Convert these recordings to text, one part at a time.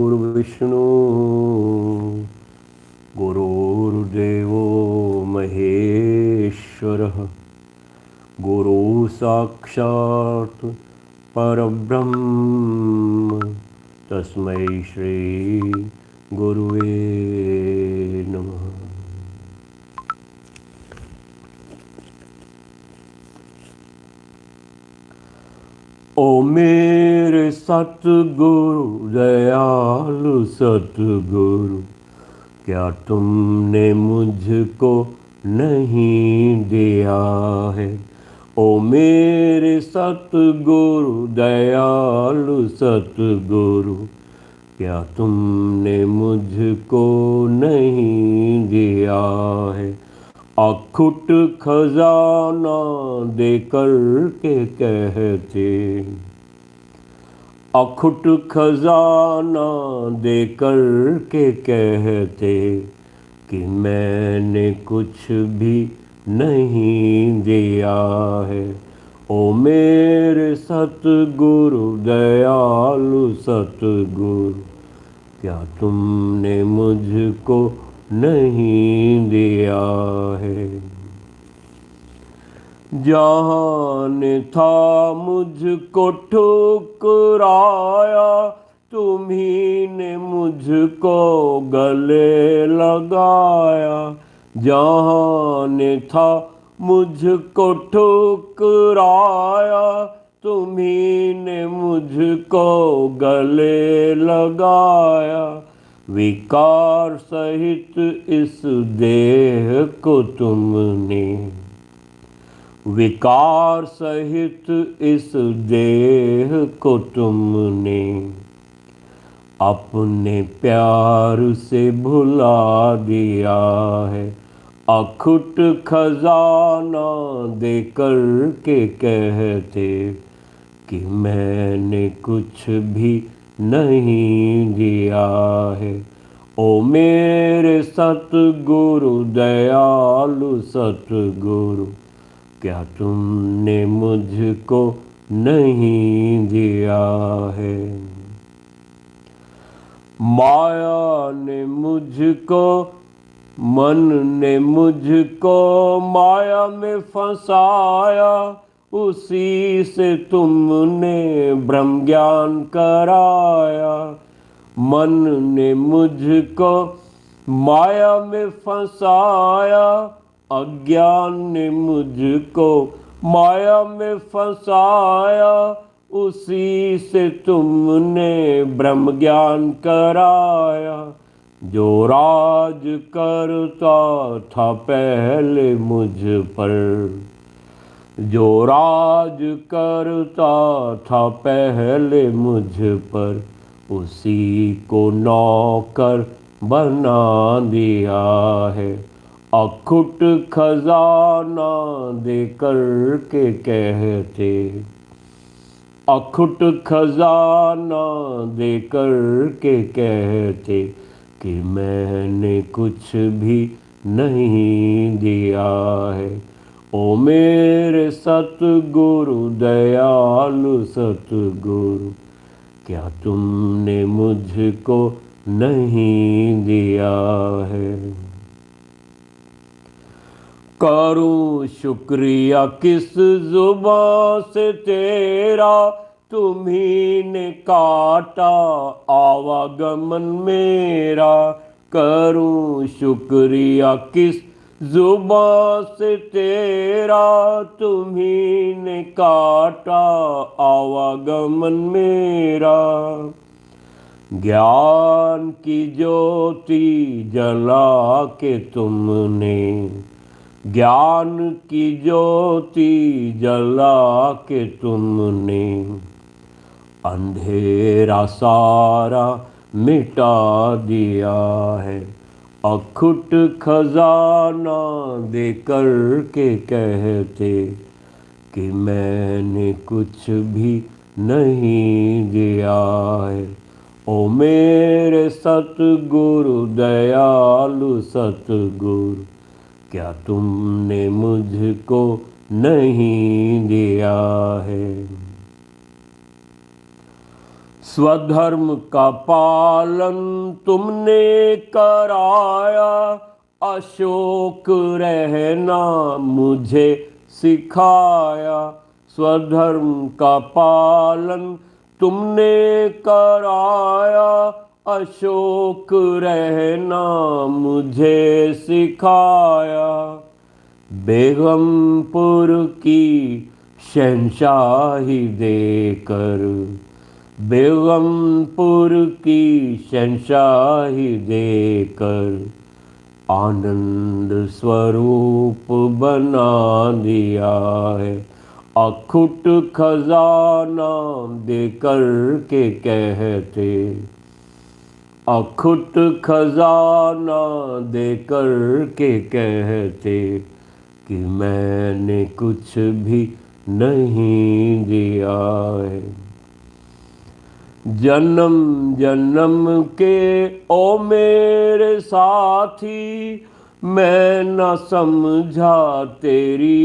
गुरुर्विष्णु गुरुर्देवो महेश्वरः गुरु साक्षात् परब्रह्म तस्मै श्री गुरुवे नमः। ओ मेरे सतगुरु दयालु सतगुरु, क्या तुमने मुझको नहीं दिया है। ओ मेरे सतगुरु दयालु सतगुरु, क्या तुमने मुझको नहीं दिया है। अखुट खजाना देकर के कहते, अखुट खजाना देकर के कहते कि मैंने कुछ भी नहीं दिया है। ओ मेरे सतगुरु दयालु सतगुरु, क्या तुमने मुझको नहीं दिया है। जहान था मुझको ठुकराया, तुम्ही ने मुझको गले लगाया। जहान था मुझको ठुकराया, तुम्ही ने मुझको गले लगाया। विकार सहित इस देह को तुमने, विकार सहित इस देह को तुमने अपने प्यार से भुला दिया है। अखुट खजाना देकर के कहते कि मैंने कुछ भी नहीं दिया है। ओ मेरे सतगुरु दयालु सतगुरु, क्या तुमने मुझको नहीं दिया है। माया ने मुझको, मन ने मुझको माया में फंसाया। उसी से तुमने ब्रह्म ज्ञान कराया। मन ने मुझको माया में फंसाया, अज्ञान ने मुझको माया में फंसाया। उसी से तुमने ब्रह्म ज्ञान कराया। जो राज करता था पहले मुझ पर, जो राज करता था पहले मुझ पर, उसी को नौकर बना दिया है। अखुट खजाना देकर के कहते, अखुट खजाना देकर के कहते कि मैंने कुछ भी नहीं दिया है। ओ मेरे सतगुरु दयालु सतगुरु, क्या तुमने मुझको नहीं दिया है। करूं शुक्रिया किस जुबान से तेरा, तुम्ही ने काटा आवागमन मेरा। करूं शुक्रिया किस जुबान से तेरा, तुम्ही ने काटा आवागमन मेरा। ज्ञान की ज्योति जला के तुमने, ज्ञान की ज्योति जला के तुमने अंधेरा सारा मिटा दिया है। अखुट खजाना देकर के कहते कि मैंने कुछ भी नहीं दिया है। ओ मेरे सतगुरु दयालु सतगुरु, क्या तुमने मुझको नहीं दिया है। स्वधर्म का पालन तुमने कराया, अशोक रहना मुझे सिखाया। स्वधर्म का पालन तुमने कराया, अशोक रहना मुझे सिखाया। बेगमपुर की शहंशाही देकर, बेगमपुर की शहंशाही देकर, आनंद स्वरूप बना दिया है। अखुट खजाना देकर के कहते, अखुट खजाना देकर के कहते कि मैंने कुछ भी नहीं दिया है। जन्म जन्म के ओ मेरे साथी, मैं न समझा तेरी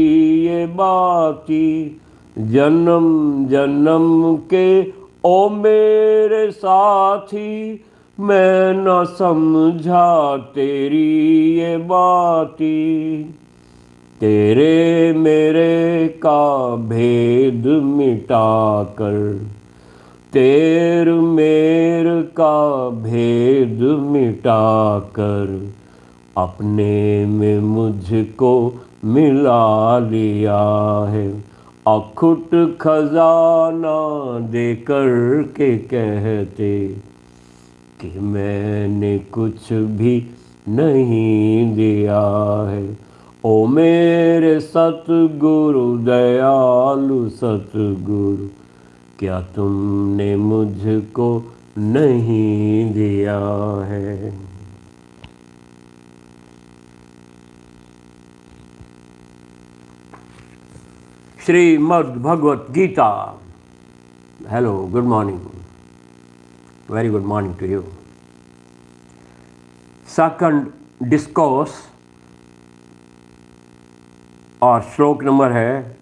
ये बाती। जन्म जन्म के ओ मेरे साथी, मैं न समझा तेरी ये बाती। तेरे मेरे का भेद मिटाकर, तेर मेर का भेद मिटाकर, अपने में मुझको मिला लिया है। अखुट खजाना देकर के कहते कि मैंने कुछ भी नहीं दिया है। ओ मेरे सतगुरु दयालु सतगुरु, क्या तुमने मुझको नहीं दिया है। Shrimad Bhagavad Gita. Hello, good morning, very good morning to you. Second discourse और श्लोक नंबर है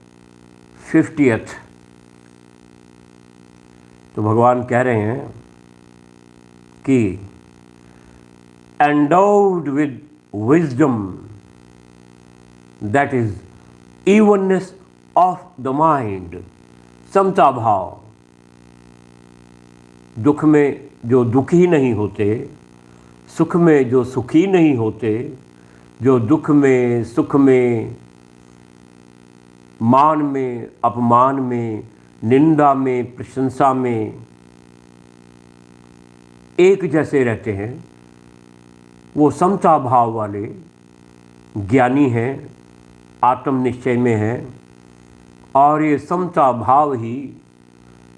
50th। तो भगवान कह रहे हैं कि endowed with wisdom, that is evenness of the mind, समता भाव। दुख में जो दुखी नहीं होते, सुख में जो सुखी नहीं होते, जो दुख में सुख में, मान में अपमान में, निंदा में प्रशंसा में एक जैसे रहते हैं, वो समता भाव वाले ज्ञानी हैं, आत्मनिश्चय में हैं। और ये समता भाव ही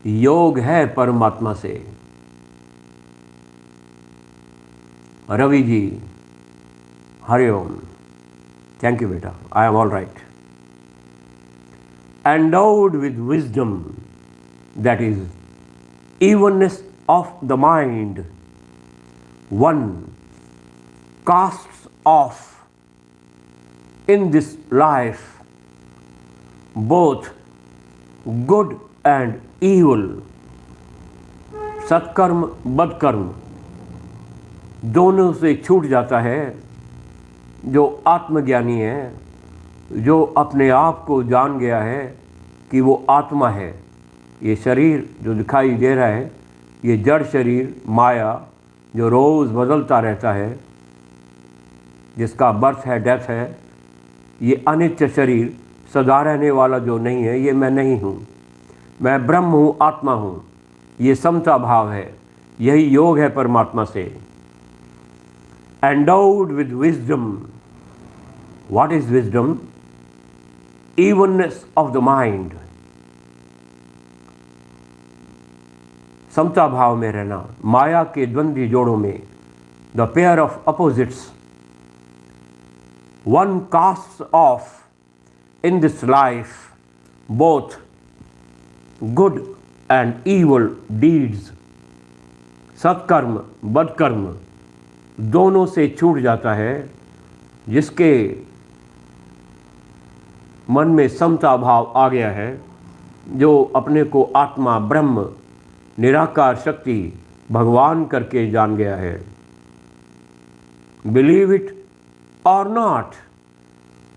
योग है परमात्मा से। रवि जी, हरिओम, थैंक यू बेटा, I am all right. Endowed with wisdom, that is evenness of the mind, one casts off in this life both good and evil, सत्कर्म बदकर्म दोनों से छूट जाता है। जो आत्मज्ञानी है, जो अपने आप को जान गया है कि वो आत्मा है। ये शरीर जो दिखाई दे रहा है, ये जड़ शरीर माया जो रोज़ बदलता रहता है, जिसका बर्थ है डेथ है, ये अनित्य शरीर सदा रहने वाला जो नहीं है, ये मैं नहीं हूँ। मैं ब्रह्म हूँ, आत्मा हूँ। ये समता भाव है, यही योग है परमात्मा से। Endowed with wisdom, what is wisdom? Evenness of the mind, समता भाव में रहना। माया के द्वंद्वी जोड़ों में, the pair of opposites, one casts off in this life both good and evil deeds, सत्कर्म बदकर्म दोनों से छूट जाता है। जिसके मन में समता भाव आ गया है, जो अपने को आत्मा ब्रह्म निराकार शक्ति भगवान करके जान गया है। बिलीव इट और not,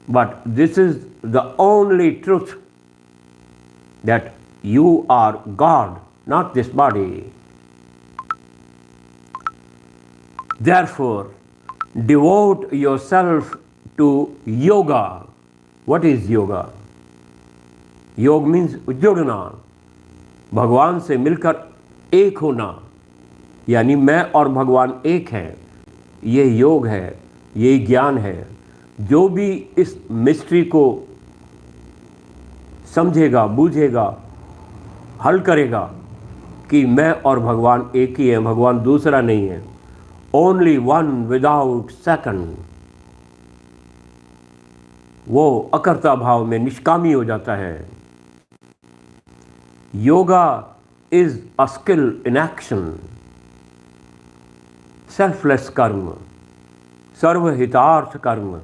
but this is the only truth that you are God, not this body. Therefore, devote yourself to yoga. What is yoga? योग मीन्स जुड़ना, भगवान से मिलकर एक होना, यानी मैं और भगवान एक हैं। ये योग है, ये ज्ञान है। जो भी इस मिस्ट्री को समझेगा, बूझेगा, हल करेगा कि मैं और भगवान एक ही हैं, भगवान दूसरा नहीं है, ओनली वन विदाउट सेकंड, वो अकर्ता भाव में निष्कामी हो जाता है। Yoga is a skill in action, selfless कर्म, सर्वहितार्थ कर्म,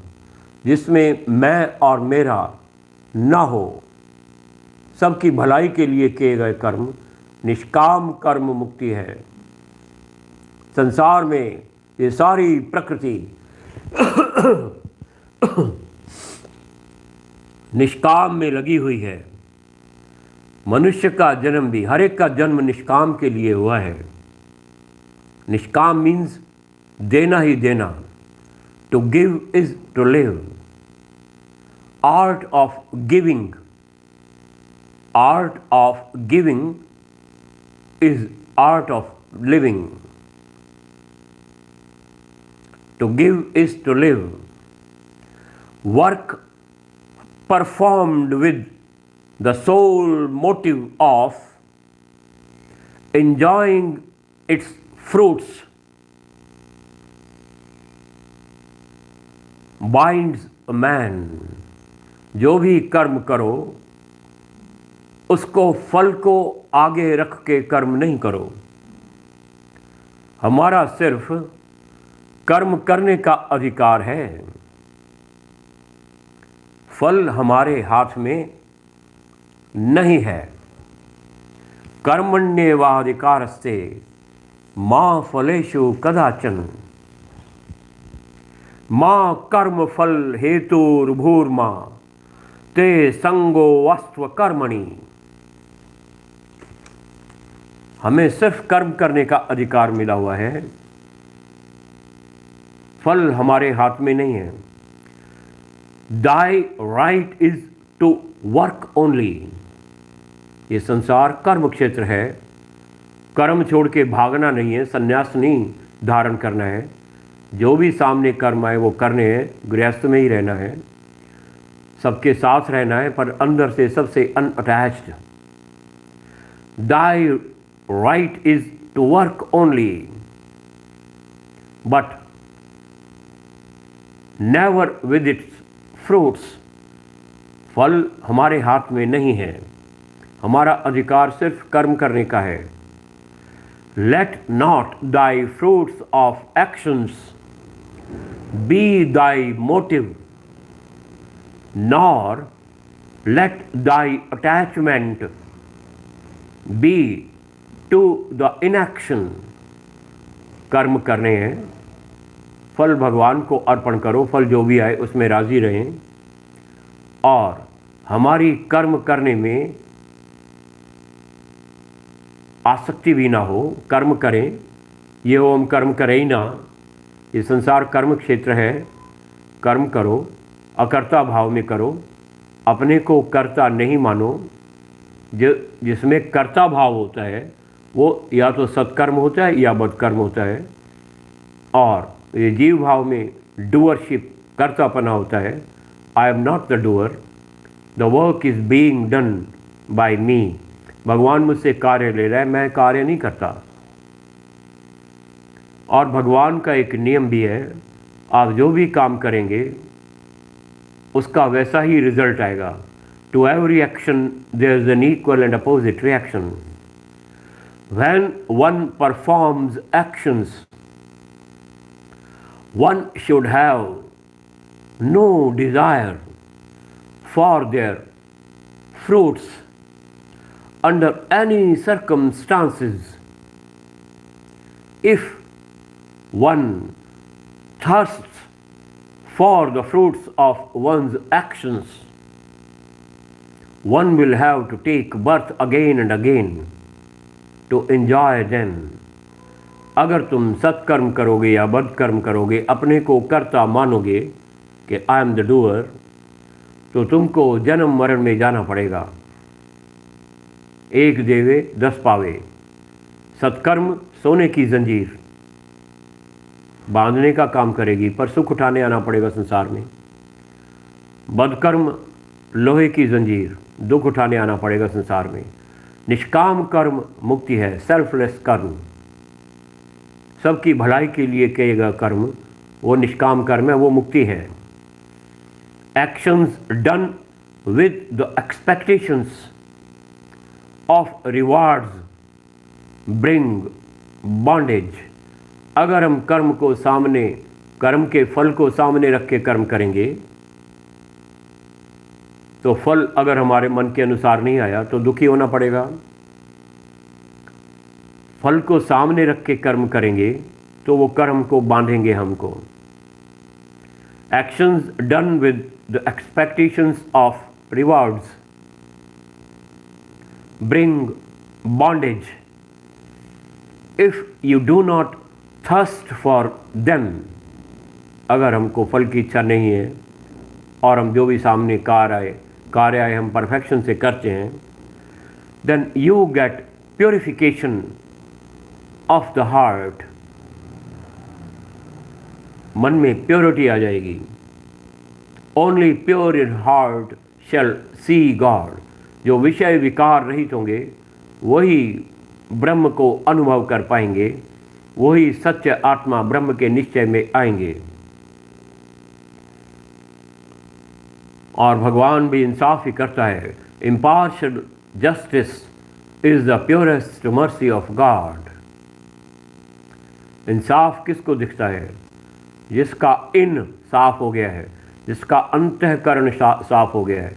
जिसमें मैं और मेरा न हो, सबकी भलाई के लिए किए गए कर्म निष्काम कर्म मुक्ति है। संसार में ये सारी प्रकृति निष्काम में लगी हुई है। मनुष्य का जन्म भी, हर एक का जन्म निष्काम के लिए हुआ है। निष्काम मीन्स देना ही देना। To give is to live. Art of giving, art of giving is art of living. To give is to live. Work performed with the sole motive of enjoying its fruits binds a man. जो भी कर्म करो उसको फल को आगे रख के कर्म नहीं करो। हमारा सिर्फ कर्म करने का अधिकार है, फल हमारे हाथ में नहीं है। कर्मण्येवाधिकारस्ते मा फलेषु कदाचन मा कर्म फल हेतुर्भूर्मा ते संगो वस्त्व कर्मणि। हमें सिर्फ कर्म करने का अधिकार मिला हुआ है, फल हमारे हाथ में नहीं है। Thy right is to work only. ये संसार कर्म क्षेत्र है, कर्म छोड़ के भागना नहीं है, संन्यास नहीं धारण करना है। जो भी सामने कर्म आए वो करने हैं, गृहस्थ में ही रहना है, सबके साथ रहना है, पर अंदर से सबसे unattached. Thy right is to work only, but never with its fruits. फल हमारे हाथ में नहीं है, हमारा अधिकार सिर्फ कर्म करने का है। Let not thy fruits of actions be thy motive, nor let thy attachment be to the inaction. कर्म करने हैं, फल भगवान को अर्पण करो, फल जो भी आए उसमें राजी रहें, और हमारी कर्म करने में आसक्ति भी ना हो। कर्म करें, ये ओम कर्म करें ही ना। ये संसार कर्म क्षेत्र है, कर्म करो, अकर्ता भाव में करो, अपने को कर्ता नहीं मानो। जिसमें कर्ता भाव होता है वो या तो सत्कर्म होता है या बदकर्म होता है, और ये जीव भाव में डूअरशिप, कर्तापना होता है। I am not the doer, the work is being done by me. भगवान मुझसे कार्य ले रहा है, मैं कार्य नहीं करता। और भगवान का एक नियम भी है, आप जो भी काम करेंगे उसका वैसा ही रिजल्ट आएगा। To every action there is an equal and opposite reaction. When one performs actions, one should have no desire for their fruits under any circumstances, if one thirsts for the fruits of one's actions, one will have to take birth again and again to enjoy them. अगर तुम सत्कर्म करोगे या बदकर्म करोगे, अपने को कर्ता मानोगे कि आई एम द डूअर, तो तुमको जन्म मरण में जाना पड़ेगा। एक देवे 10 पावे। सत्कर्म सोने की जंजीर बांधने का काम करेगी, पर सुख उठाने आना पड़ेगा संसार में। बदकर्म लोहे की जंजीर, दुख उठाने आना पड़ेगा संसार में। निष्काम कर्म मुक्ति है, सेल्फलेस कर्म, सबकी भलाई के लिए किएगा कर्म, वो निष्काम कर्म है, वो मुक्ति है। Actions done with the expectations of rewards bring bondage. अगर हम कर्म को सामने, कर्म के फल को सामने रख के कर्म करेंगे, तो फल अगर हमारे मन के अनुसार नहीं आया तो दुखी होना पड़ेगा। फल को सामने रख के कर्म करेंगे तो वो कर्म को बांधेंगे हमको। Actions done with the expectations of rewards bring bondage. If you do not thirst for them, अगर हमको फल की इच्छा नहीं है और हम जो भी सामने कार्य आए हम परफेक्शन से करते हैं, then you get purification of the heart. मन में प्योरिटी आ जाएगी। Only pure in heart shall see God. जो विषय विकार रहित होंगे वही ब्रह्म को अनुभव कर पाएंगे, वही सत्य आत्मा ब्रह्म के निश्चय में आएंगे। और भगवान भी इंसाफ ही करता है। Impartial justice is the purest mercy of God. इंसाफ किसको दिखता है? जिसका इन साफ हो गया है, जिसका अंतःकरण साफ हो गया है,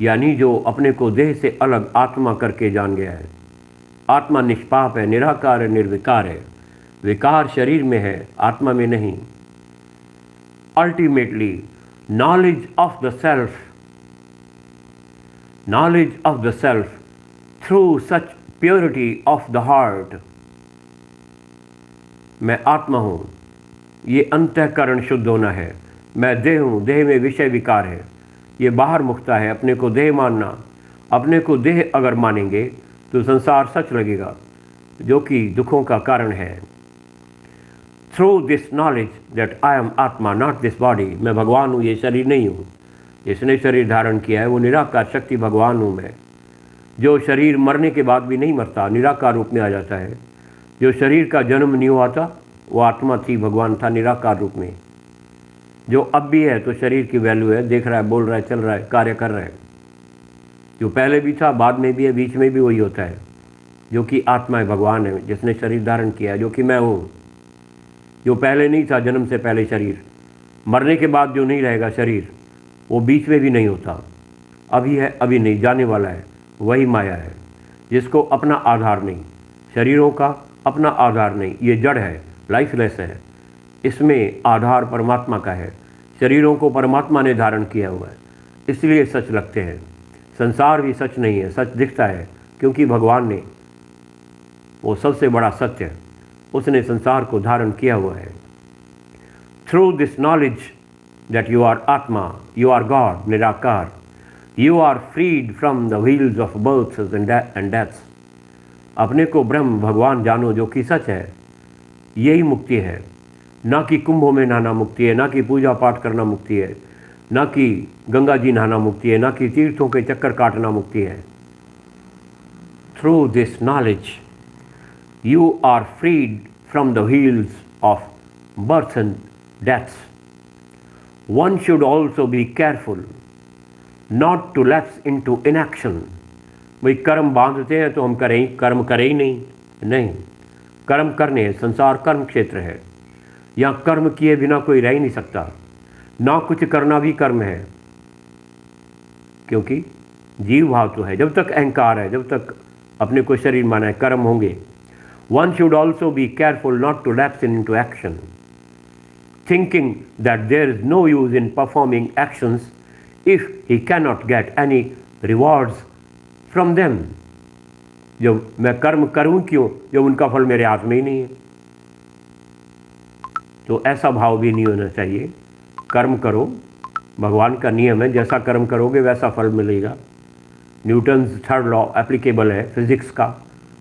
यानी जो अपने को देह से अलग आत्मा करके जान गया है। आत्मा निष्पाप है, निराकार है, निर्विकार है। विकार शरीर में है, आत्मा में नहीं। Ultimately knowledge of the self through such purity of the heart। मैं आत्मा हूँ, ये अंतःकरण शुद्ध होना है। मैं देह हूँ, देह में विषय विकार है, ये बाहर मुक्ता है। अपने को देह मानना, अपने को देह अगर मानेंगे तो संसार सच लगेगा, जो कि दुखों का कारण है। Through this knowledge that I am आत्मा नॉट दिस बॉडी। मैं भगवान हूँ, ये शरीर नहीं हूँ। जिसने शरीर धारण किया है वो निराकार शक्ति भगवान हूँ मैं। जो शरीर मरने के बाद भी नहीं मरता, निराकार रूप में आ जाता है। जो शरीर का जन्म नहीं हुआ था वो आत्मा थी, भगवान था निराकार रूप में। जो अब भी है तो शरीर की वैल्यू है, देख रहा है, बोल रहा है, चल रहा है, कार्य कर रहा है। जो पहले भी था, बाद में भी है, बीच में भी वही होता है। जो कि आत्मा है, भगवान है, जिसने शरीर धारण किया है, जो कि मैं हूँ। जो पहले नहीं था, जन्म से पहले शरीर, मरने के बाद जो नहीं रहेगा शरीर, वो बीच में भी नहीं होता। अभी है, अभी नहीं, जाने वाला है, वही माया है। जिसको अपना आधार नहीं, शरीरों का अपना आधार नहीं, ये जड़ है, लाइफलेस है। इसमें आधार परमात्मा का है। शरीरों को परमात्मा ने धारण किया हुआ है, इसलिए सच लगते हैं। संसार भी सच नहीं है, सच दिखता है क्योंकि भगवान ने, वो सबसे बड़ा सत्य, उसने संसार को धारण किया हुआ है। Through this knowledge that you are atma, you are God, nirakar, you are freed from the wheels of births and deaths. अपने को ब्रह्म भगवान जानो, जो कि सच है। यही मुक्ति है। ना कि कुंभों में नहाना मुक्ति है, ना कि पूजा पाठ करना मुक्ति है, ना कि गंगा जी नहाना मुक्ति है, ना कि तीर्थों के चक्कर काटना मुक्ति है। Through this knowledge you are freed from the wheels of birth and death। One should also be careful not to lapse into inaction। भाई कर्म बांधते हैं तो हम कर्म करें ही नहीं, कर्म करने हैं। संसार कर्म क्षेत्र है, यहाँ कर्म किए बिना कोई रह ही नहीं सकता। ना कुछ करना भी कर्म है, क्योंकि जीव भाव तो है। जब तक अहंकार है, जब तक अपने को शरीर माना है, कर्म होंगे। One should also be careful not to lapse into action, thinking that there is no use in performing actions if he can not get any rewards from them. जो मैं कर्म करूं क्यों जब उनका फल मेरे हाथ में ही नहीं है। तो ऐसा भाव भी नहीं होना चाहिए। कर्म करो, भगवान का नियम है, जैसा कर्म करोगे वैसा फल मिलेगा। न्यूटन्स थर्ड लॉ एप्लीकेबल है फिजिक्स का।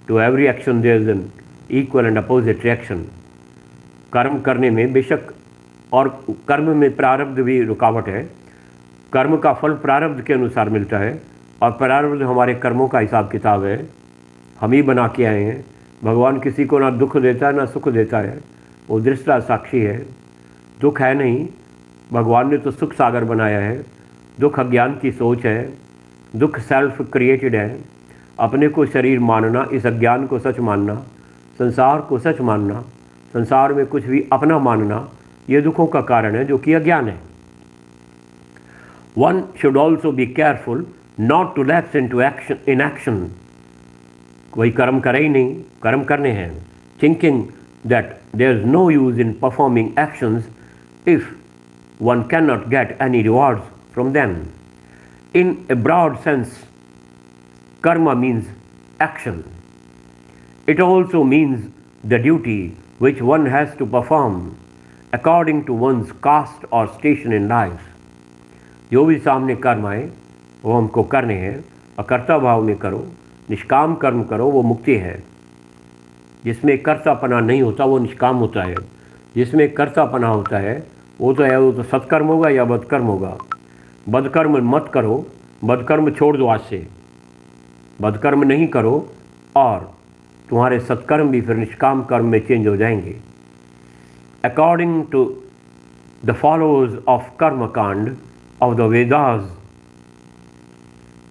To every action there is an equal and opposite reaction. कर्म करने में बेशक, और कर्म में प्रारब्ध भी रुकावट है। कर्म का फल प्रारब्ध के अनुसार मिलता है, और प्रारब्ध हमारे कर्मों का हिसाब किताब है, हम ही बना के आए हैं। भगवान किसी को ना दुख देता है ना सुख देता है, वो दृष्टा साक्षी है। दुख है नहीं, भगवान ने तो सुख सागर बनाया है। दुख अज्ञान की सोच है, दुख सेल्फ क्रिएटेड है। अपने को शरीर मानना, इस अज्ञान को सच मानना, संसार को सच मानना, संसार में कुछ भी अपना मानना, ये दुखों का कारण है जो कि अज्ञान है। One should also be careful not to lapse into action. कोई कर्म करे ही नहीं, कर्म करने हैं। Thinking that there is no use in performing actions if one cannot get any rewards from them. In a broad sense, karma means action. It also means the duty which one has to perform according to one's caste or station in life. जो भी सामने कर्म आए वो हमको करने हैं। अकर्ता भाव में करो, निष्काम कर्म करो, वो मुक्ति है। जिसमें कर्तापना नहीं होता वो निष्काम होता है। जिसमें कर्तापना होता है वो तो सत्कर्म होगा या बदकर्म होगा। बदकर्म मत करो, बदकर्म छोड़ दो आज से। बदकर्म नहीं करो और तुम्हारे सत्कर्म भी फिर निष्काम कर्म में चेंज हो जाएंगे। According to the followers of karma kand of the Vedas,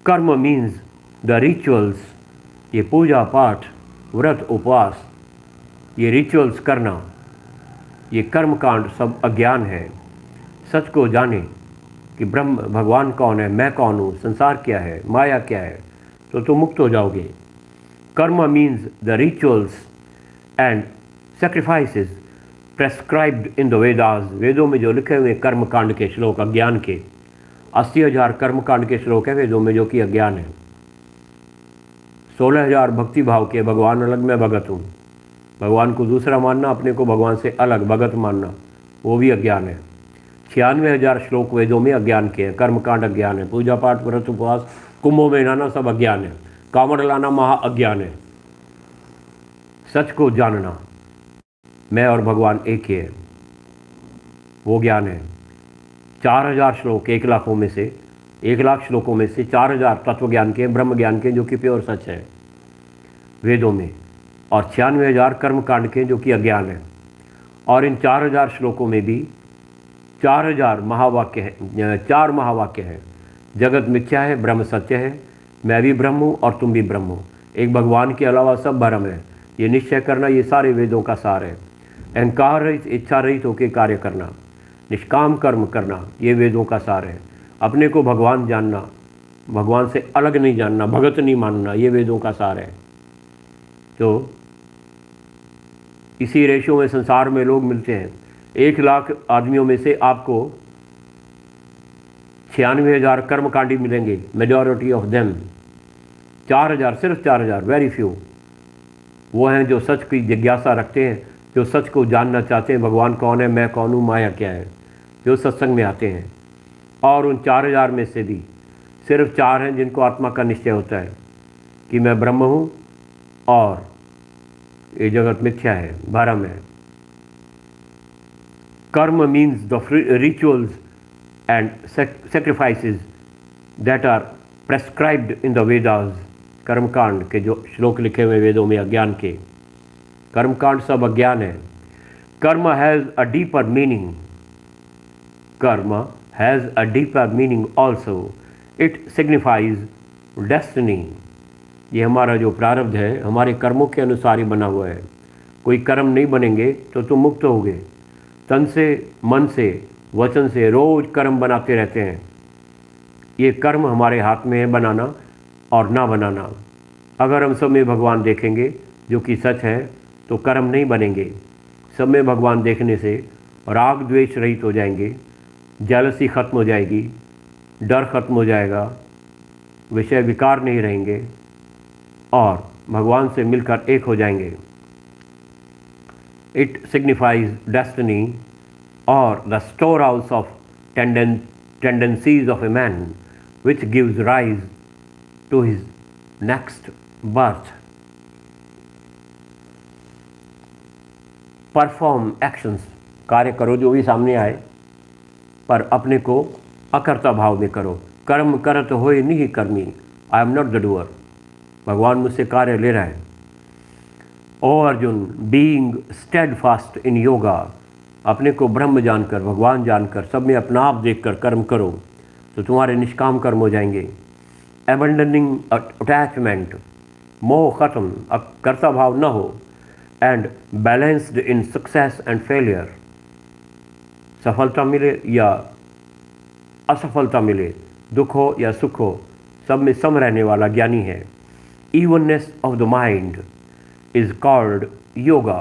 कर्म मीन्स द रिचुअल्स। ये पूजा पाठ, व्रत, उपवास, ये रिचुअल्स करना, ये कर्म कांड सब अज्ञान है। सच को जाने कि ब्रह्म भगवान कौन है, मैं कौन हूँ, संसार क्या है, माया क्या है, तो तुम मुक्त हो जाओगे। कर्म means the rituals and sacrifices prescribed in the Vedas. वेदों में जो लिखे हुए कर्म कांड के श्लोक अज्ञान के, 80,000 कर्म कांड के श्लोक है वेदों में जो कि अज्ञान है। 16,000 भक्ति भाव के, भगवान अलग मैं भगत हूँ। भगवान को दूसरा मानना, अपने को भगवान से अलग भगत मानना, वो भी अज्ञान है। 96,000 श्लोक वेदों में अज्ञान के हैं। कर्मकांड अज्ञान है। पूजा पाठ, व्रत, उपवास, कुंभों में नहाना सब अज्ञान है। कांवड़ लाना महा अज्ञान है। सच को जानना, मैं और भगवान एक ही है, वो ज्ञान है। 4,000 श्लोक 1,00,000 में से, 1,00,000 श्लोकों में से 4,000 तत्व ज्ञान के, ब्रह्म ज्ञान के, जो कि प्योर सच है वेदों में, और 96,000 कर्म कांड के जो कि अज्ञान है। और इन 4,000 श्लोकों में भी 4,000 महावाक्य हैं, 4 महावाक्य हैं। जगत मिथ्या है, ब्रह्म सत्य है, मैं भी ब्रह्म हूँ और तुम भी ब्रह्म हो, एक भगवान के अलावा सब भ्रम है। ये निश्चय करना, ये सारे वेदों का सार है। अहंकार रहित, इच्छा रहित होकर कार्य करना, निष्काम कर्म करना, ये वेदों का सार है। अपने को भगवान जानना, भगवान से अलग नहीं जानना, भगत नहीं मानना, ये वेदों का सार है। तो इसी रेशो में संसार में लोग मिलते हैं। 1,00,000 आदमियों में से आपको 96,000 कर्मकांडी मिलेंगे, मेजॉरिटी ऑफ देम। 4,000, सिर्फ 4,000, वेरी फ्यू वो हैं जो सच की जिज्ञासा रखते हैं, जो सच को जानना चाहते हैं, भगवान कौन है, मैं कौन हूँ, माया क्या है, जो सत्संग में आते हैं। और उन 4,000 में से भी सिर्फ 4 हैं जिनको आत्मा का निश्चय होता है कि मैं ब्रह्म हूँ और ये जगत मिथ्या है, भ्रम है। Karma means the rituals and sacrifices that are prescribed in the Vedas. कर्मकांड के जो श्लोक लिखे हुए वेदों में अज्ञान के, कर्मकांड सब अज्ञान है। कर्म हैज़ अ डीपर मीनिंग, कर्म has a deeper meaning also, it signifies destiny. ये हमारा जो प्रारब्ध है हमारे कर्मों के अनुसार ही बना हुआ है। कोई कर्म नहीं बनेंगे तो तुम मुक्त होगे। तन से, मन से, वचन से रोज कर्म बनाते रहते हैं। ये कर्म हमारे हाथ में है, बनाना और ना बनाना। अगर हम सब में भगवान देखेंगे जो कि सच है तो कर्म नहीं बनेंगे। सब में भगवान देखने से राग द्वेष रहित हो जाएंगे, जेलसी खत्म हो जाएगी, डर खत्म हो जाएगा, विषय विकार नहीं रहेंगे और भगवान से मिलकर एक हो जाएंगे। इट सिग्निफाइज डेस्टिनी और the store house of tendencies of a man which gives rise to his next birth. Perform actions, कार्य करो जो भी सामने आए, पर अपने को अकर्ता भाव में करो। कर्म करत होए नहीं कर्मी, आई एम नॉट द डूअर। भगवान मुझसे कार्य ले रहा है। ओ अर्जुन, बीइंग स्टेडफास्ट इन योगा, अपने को ब्रह्म जानकर, भगवान जानकर, सब में अपना आप देखकर कर्म करो तो तुम्हारे निष्काम कर्म हो जाएंगे। एबंडनिंग अटैचमेंट, मोह खत्म, अब कर्ता भाव न हो। And balanced in success and failure, सफलता मिले या असफलता मिले, दुख हो या सुख हो, सब में सम रहने वाला ज्ञानी है। Evenness of the mind is called yoga,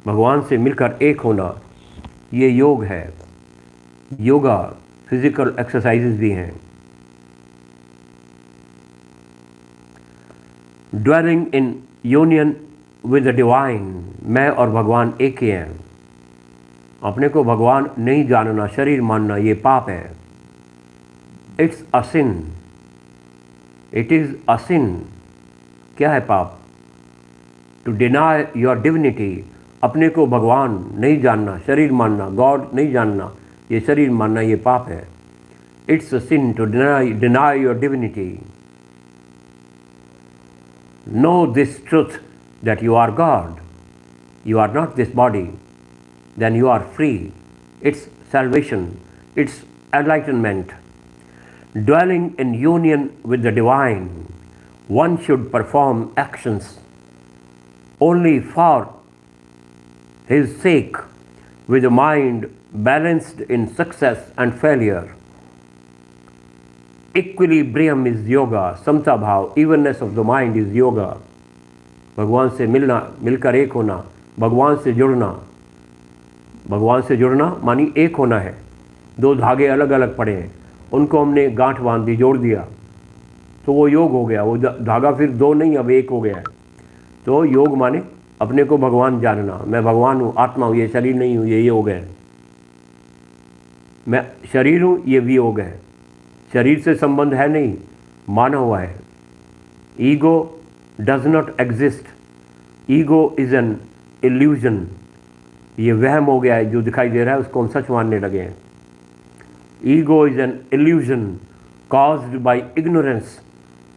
भगवान से मिलकर एक होना ये योग है। योगा फिजिकल एक्सरसाइजेज भी हैं। Dwelling in union with the divine, मैं और भगवान एक ही हैं। अपने को भगवान नहीं जानना, शरीर मानना, ये पाप है। It's a sin, it is a sin. क्या है पाप? टू डिनाई योर डिविनिटी, अपने को भगवान नहीं जानना, शरीर मानना, गॉड नहीं जानना, ये शरीर मानना ये पाप है। It's a sin to deny your divinity. Know this truth that you are God, you are not this body, then you are free. It's salvation, it's enlightenment. Dwelling in union with the divine, one should perform actions only for his sake, with a mind balanced in success and failure. Equilibrium is yoga, समता भाव, evenness of the mind is yoga. भगवान से मिलना, मिलकर एक होना, भगवान से जुड़ना। भगवान से जुड़ना मानी एक होना है। दो धागे अलग अलग पड़े हैं, उनको हमने गांठ बांध दी, जोड़ दिया, तो वो योग हो गया। वो धागा फिर दो नहीं, अब एक हो गया है। तो योग माने अपने को भगवान जानना। मैं भगवान हूँ, आत्मा हूँ, ये शरीर नहीं हूँ, ये योग है। मैं शरीर हूँ, ये भी योग है। शरीर से संबंध है नहीं, माना हुआ है। Ego does not exist, ego is an illusion. ये वहम हो गया है, जो दिखाई दे रहा है उसको हम सच मानने लगे हैं। Ego is an illusion caused by ignorance,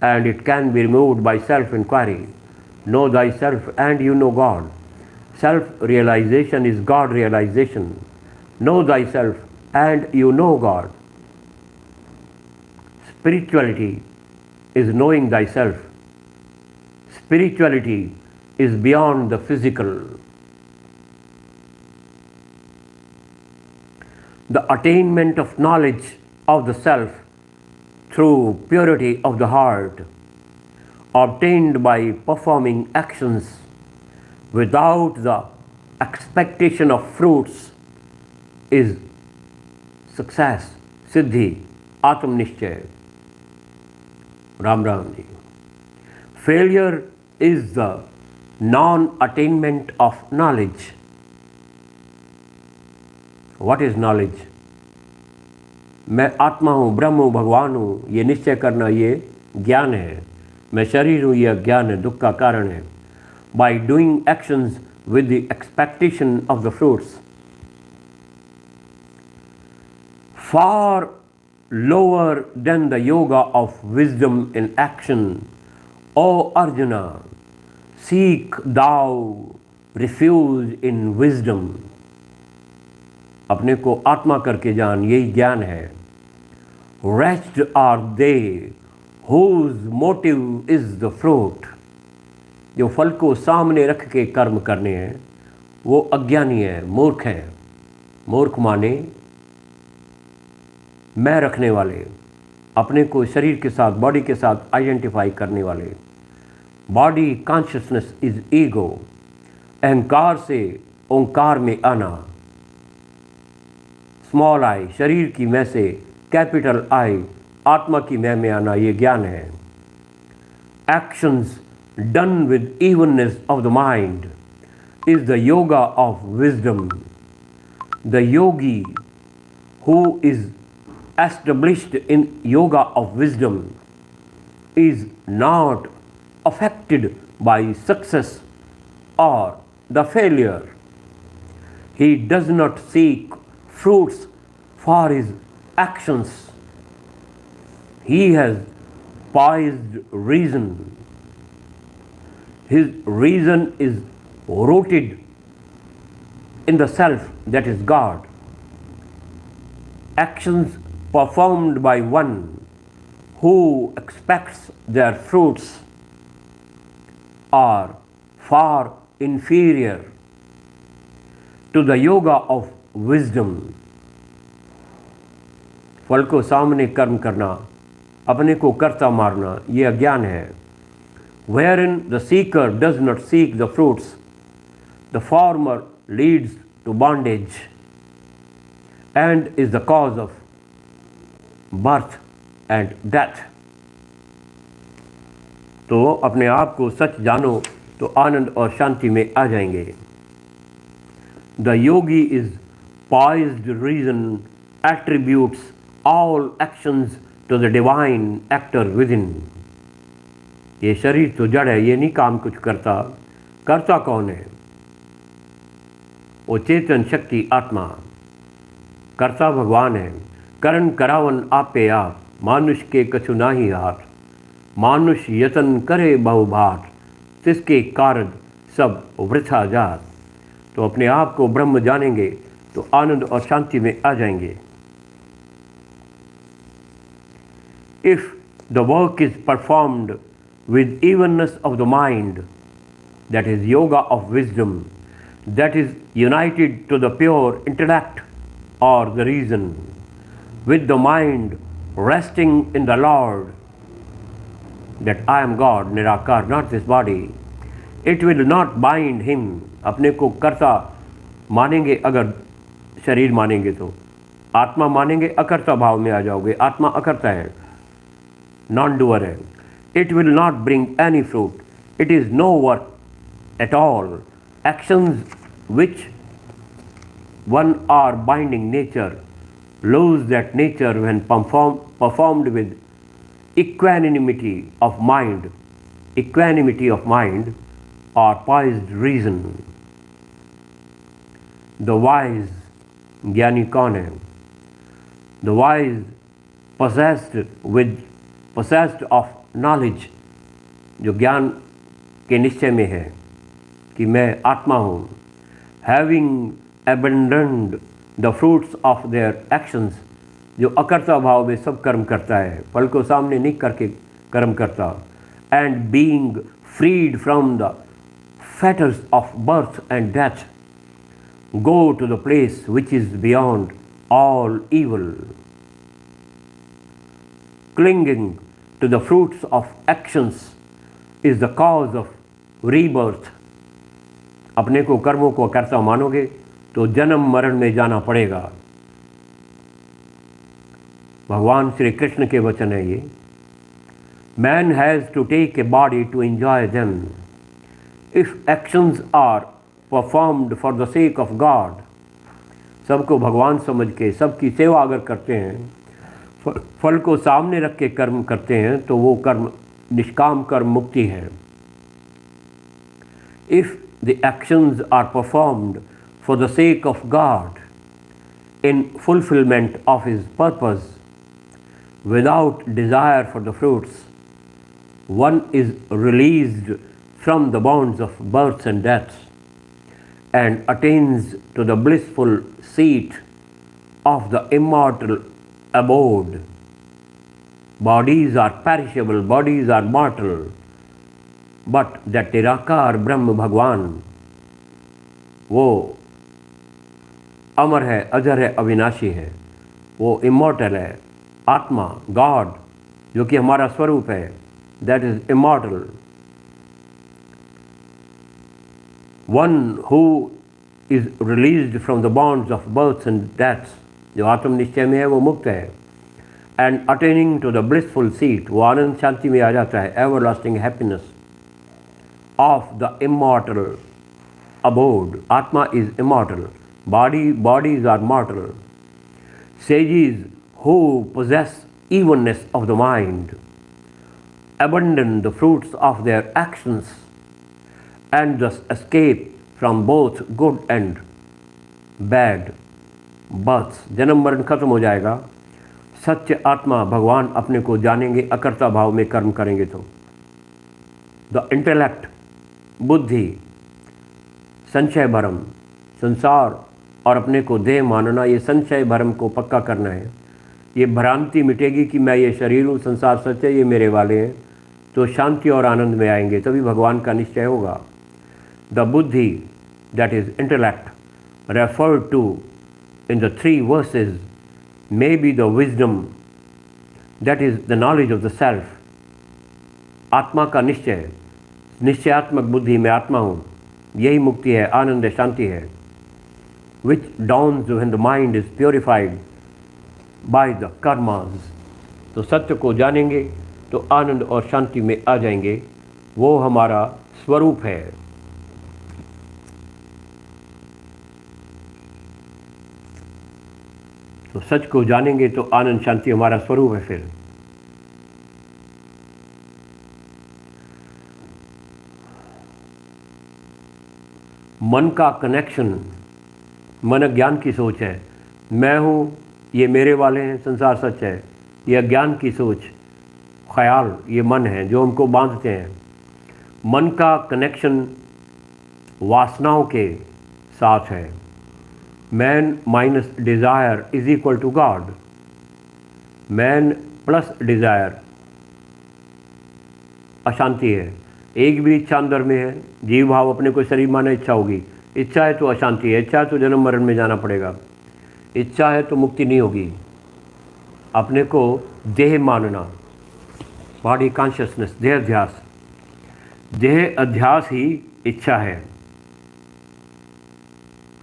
and it can be removed by self-inquiry. Know thyself and you know God. Self-realization is God-realization. Know thyself and you know God. Spirituality is knowing thyself. Spirituality is beyond the physical. The attainment of knowledge of the self through purity of the heart, obtained by performing actions without the expectation of fruits, is success, siddhi, atmanischay. Ram Ram ji. Failure is the non-attainment of knowledge. What is knowledge? मैं आत्मा हूँ, ब्रह्म हूँ, भगवान हूँ, ये निश्चय करना, ये ज्ञान है। मैं शरीर हूँ, यह ज्ञान है, दुख का कारण है। By doing actions with the expectation of the fruits, far lower than the yoga of wisdom in action, O Arjuna, seek thou refuge in wisdom. अपने को आत्मा करके जान, यही ज्ञान है। Wretched are they whose motive is the fruit. जो फल को सामने रख के कर्म करने हैं वो अज्ञानी है, मूर्ख है। मूर्ख माने मैं रखने वाले, अपने को शरीर के साथ, बॉडी के साथ आइडेंटिफाई करने वाले। बॉडी कॉन्शियसनेस इज ईगो, अहंकार से ओंकार में आना। स्मॉल आई, शरीर की मैं से कैपिटल आई, आत्मा की मैं में आना, ये ज्ञान है। Actions done with evenness of the mind is the yoga of wisdom. The yogi who is established in yoga of wisdom is not affected by success or the failure. He does not seek fruits for his actions. He has poised reason. His reason is rooted in the self, that is God. Actions performed by one who expects their fruits are far inferior to the yoga of wisdom. फल को सामने कर्म करना, अपने को कर्ता मारना, ये अज्ञान है। Wherein the seeker does not seek the fruits, the former leads to bondage and is the cause of birth and death. तो अपने आप को सच जानो तो आनंद और शांति में आ जाएंगे। The yogi is poised reason attributes all actions to the divine actor within. ये शरीर तो जड़ है, ये नहीं काम कुछ करता। करता कौन है? वो चेतन शक्ति आत्मा। करता भगवान है। करण करावन आपे आप, मानुष के कछु नाही हाथ। मानुष यतन करे बहुभाट, तिसके कारण सब वृथा जात। तो अपने आप को ब्रह्म जानेंगे तो आनंद और शांति में आ जाएंगे। If the work is performed with evenness of the mind, that is yoga of wisdom, that is united to the pure intellect or the reason, with the mind resting in the Lord, that I am God, Nirakar, not this body, it will not bind him. अपने को कर्ता मानेंगे, अगर शरीर मानेंगे तो आत्मा मानेंगे, अकर्ता भाव में आ जाओगे। आत्मा अकर्ता है, नॉन डूअर है। It will not bring any fruit. It is no work at all. Actions which one are binding nature lose that nature when performed with equanimity of mind. Equanimity of mind or poised reason. The wise, ज्ञानी कौन है? The wise possessed of knowledge, जो ज्ञान के निश्चय में है कि मैं आत्मा हूँ, having abandoned the fruits of their actions, जो अकर्ता भाव में सब कर्म करता है, फल को सामने नहीं करके कर्म करता, and being freed from the fetters of birth and death, go to the place which is beyond all evil. Clinging to the fruits of actions is the cause of rebirth. अपने को कर्मों को कर्ता मानोगे तो जन्म मरण में जाना पड़ेगा। भगवान श्री कृष्ण के वचन है ये। Man has to take a body to enjoy them. If actions are performed for the sake of God, सबको भगवान समझ के सबकी सेवा अगर करते हैं, फल को सामने रख के कर्म करते हैं तो वो कर्म निष्काम कर्म मुक्ति है। If the actions are performed for the sake of God in fulfillment of His purpose without desire for the fruits, one is released from the bonds of births and deaths and attains to the blissful seat of the immortal abode. Bodies are perishable, bodies are mortal, but that निराकार ब्रह्म भगवान वो अमर है, अजर है, अविनाशी है, वो immortal है, आत्मा, गॉड, जो कि हमारा स्वरूप है, that is immortal, one who is released from the bonds of births and deaths, जो आत्म निश्चय में है वो मुक्त है, and attaining to the blissful seat, वो आनंद शांति में आ जाता है, everlasting happiness of the immortal abode. Atma is immortal. Bodies are mortal. Sages who possess evenness of the mind abandon the fruits of their actions and thus escape from both good and bad births. जन्म मरण खत्म हो जाएगा, सत्य आत्मा भगवान अपने को जानेंगे अकर्ता भाव में कर्म करेंगे तो। द इंटेलेक्ट, बुद्धि, संशय भरम, संसार और अपने को देह मानना, ये संशय भरम को पक्का करना है। ये भ्रांति मिटेगी कि मैं ये शरीर हूँ, संसार सच है, ये मेरे वाले हैं, तो शांति और आनंद में आएंगे, तभी भगवान का निश्चय होगा। The buddhi, that is intellect, referred to in the 3 verses may be the wisdom, that is the knowledge of the self. आत्मा का निश्चय, निश्चयात्मक बुद्धि, मैं आत्मा हूँ, यही मुक्ति है, आनंद है, शांति है। विच dawns when the mind is purified by the karmas. तो सत्य को जानेंगे तो आनंद और शांति में आ जाएंगे, वो हमारा स्वरूप है। तो सच को जानेंगे तो आनंद शांति हमारा स्वरूप है। फिर मन का कनेक्शन, मन ज्ञान की सोच है, मैं हूँ, ये मेरे वाले हैं, संसार सच है, ये अज्ञान की सोच, ख्याल, ये मन है जो हमको बांधते हैं। मन का कनेक्शन वासनाओं के साथ है। Man minus desire is equal to God. Man plus desire अशांति है। एक भी इच्छा अंदर में है, जीव भाव अपने को शरीर माने इच्छा होगी, इच्छा है तो अशांति है, इच्छा है तो जन्म मरण में जाना पड़ेगा, इच्छा है तो मुक्ति नहीं होगी। अपने को देह मानना, बॉडी कॉन्शियसनेस, देह अध्यास, देह अध्यास ही इच्छा है।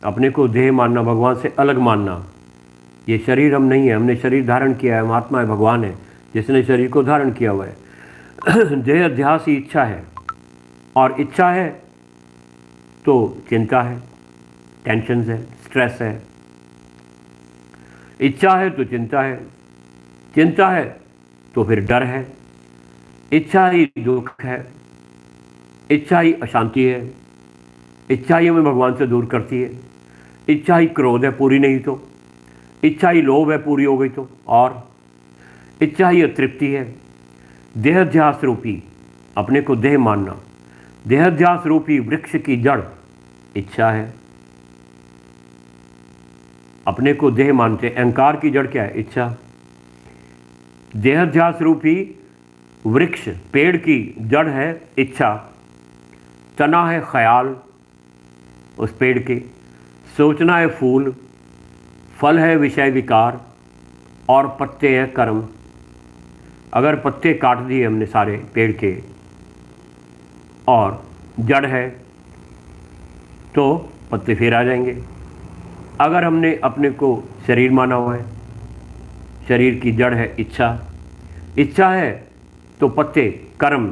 अपने को देह मानना, भगवान से अलग मानना, ये शरीर हम नहीं है, हमने शरीर धारण किया है, हम आत्मा है, भगवान है जिसने शरीर को धारण किया हुआ है। देह अध्यास ही इच्छा है, और इच्छा है तो चिंता है, टेंशन है, स्ट्रेस है। इच्छा है तो चिंता है, चिंता है तो फिर डर है, इच्छा ही दुख है, इच्छा ही अशांति है, इच्छा ही हमें भगवान से दूर करती है। इच्छा ही क्रोध है, पूरी नहीं तो, इच्छा ही लोभ है, पूरी हो गई तो, और इच्छा ही अतृप्ति है। देहाध्यास रूपी, अपने को देह मानना, देहाध्यास रूपी वृक्ष की जड़ इच्छा है। अपने को देह मानते, अहंकार की जड़ क्या है? इच्छा। देहाध्यास रूपी वृक्ष, पेड़ की जड़ है इच्छा, तना है ख्याल उस पेड़ के, सोचना है फूल, फल है विषय विकार, और पत्ते हैं कर्म। अगर पत्ते काट दिए हमने सारे पेड़ के और जड़ है तो पत्ते फिर आ जाएंगे। अगर हमने अपने को शरीर माना हुआ है, शरीर की जड़ है इच्छा, इच्छा है तो पत्ते कर्म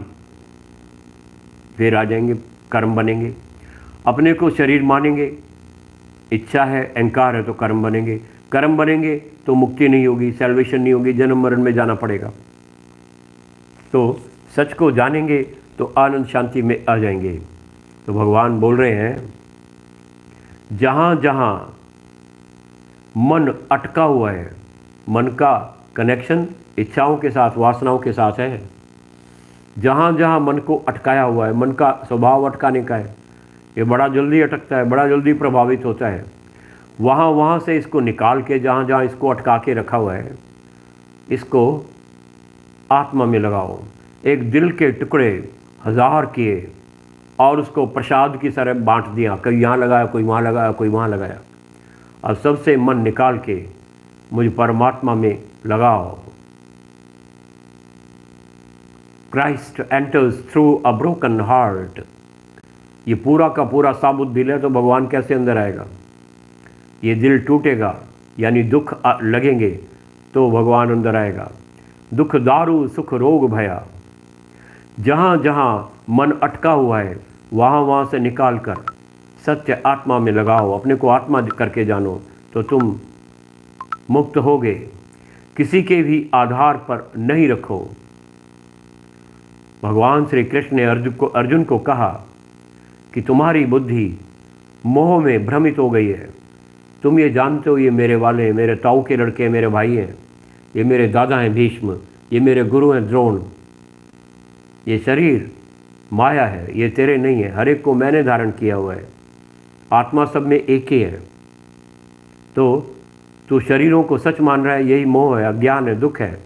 फिर आ जाएंगे, कर्म बनेंगे। अपने को शरीर मानेंगे, इच्छा है, अहंकार है तो कर्म बनेंगे, कर्म बनेंगे तो मुक्ति नहीं होगी, सैल्वेशन नहीं होगी, जन्म मरण में जाना पड़ेगा। तो सच को जानेंगे तो आनंद शांति में आ जाएंगे। तो भगवान बोल रहे हैं, जहाँ जहाँ मन अटका हुआ है, मन का कनेक्शन इच्छाओं के साथ, वासनाओं के साथ है, जहाँ जहाँ मन को अटकाया हुआ है, मन का स्वभाव अटकाने का है, ये बड़ा जल्दी अटकता है, बड़ा जल्दी प्रभावित होता है, वहाँ से इसको निकाल के, जहाँ जहाँ इसको अटका के रखा हुआ है, इसको आत्मा में लगाओ। एक दिल के टुकड़े 1000 किए और उसको प्रसाद की तरह बांट दिया, कोई यहाँ लगाया, कोई वहाँ लगाया, कोई वहाँ लगाया। अब सबसे मन निकाल के मुझ परमात्मा में लगाओ। Christ enters through a broken heart. ये पूरा का पूरा साबुत दिल है तो भगवान कैसे अंदर आएगा? ये दिल टूटेगा यानी दुख लगेंगे तो भगवान अंदर आएगा। दुख दारू सुख रोग भया, जहाँ जहाँ मन अटका हुआ है वहाँ वहाँ से निकाल कर सत्य आत्मा में लगाओ, अपने को आत्मा करके जानो तो तुम मुक्त होगे। किसी के भी आधार पर नहीं रखो। भगवान श्री कृष्ण ने अर्जुन को कहा कि तुम्हारी बुद्धि मोह में भ्रमित हो गई है। तुम ये जानते हो ये मेरे वाले हैं, मेरे ताऊ के लड़के, मेरे भाई हैं, ये मेरे दादा हैं भीष्म, ये मेरे गुरु हैं द्रोण। ये शरीर माया है, ये तेरे नहीं है, हर एक को मैंने धारण किया हुआ है। आत्मा सब में एक ही है। तो तू शरीरों को सच मान रहा है, यही मोह है, अज्ञान है, दुख है।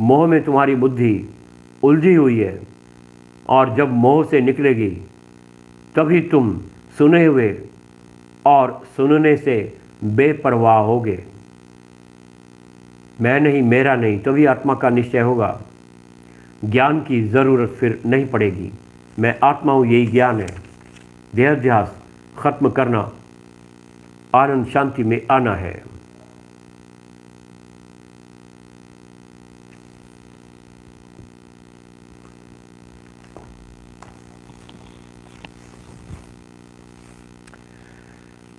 मोह में तुम्हारी बुद्धि उलझी हुई है और जब मोह से निकलेगी तभी तुम सुने हुए और सुनने से बेपरवाह होगे। मैं नहीं, मेरा नहीं, तभी आत्मा का निश्चय होगा। ज्ञान की ज़रूरत फिर नहीं पड़ेगी। मैं आत्मा हूँ, यही ज्ञान है। देहाध्यास खत्म करना, आनंद शांति में आना है।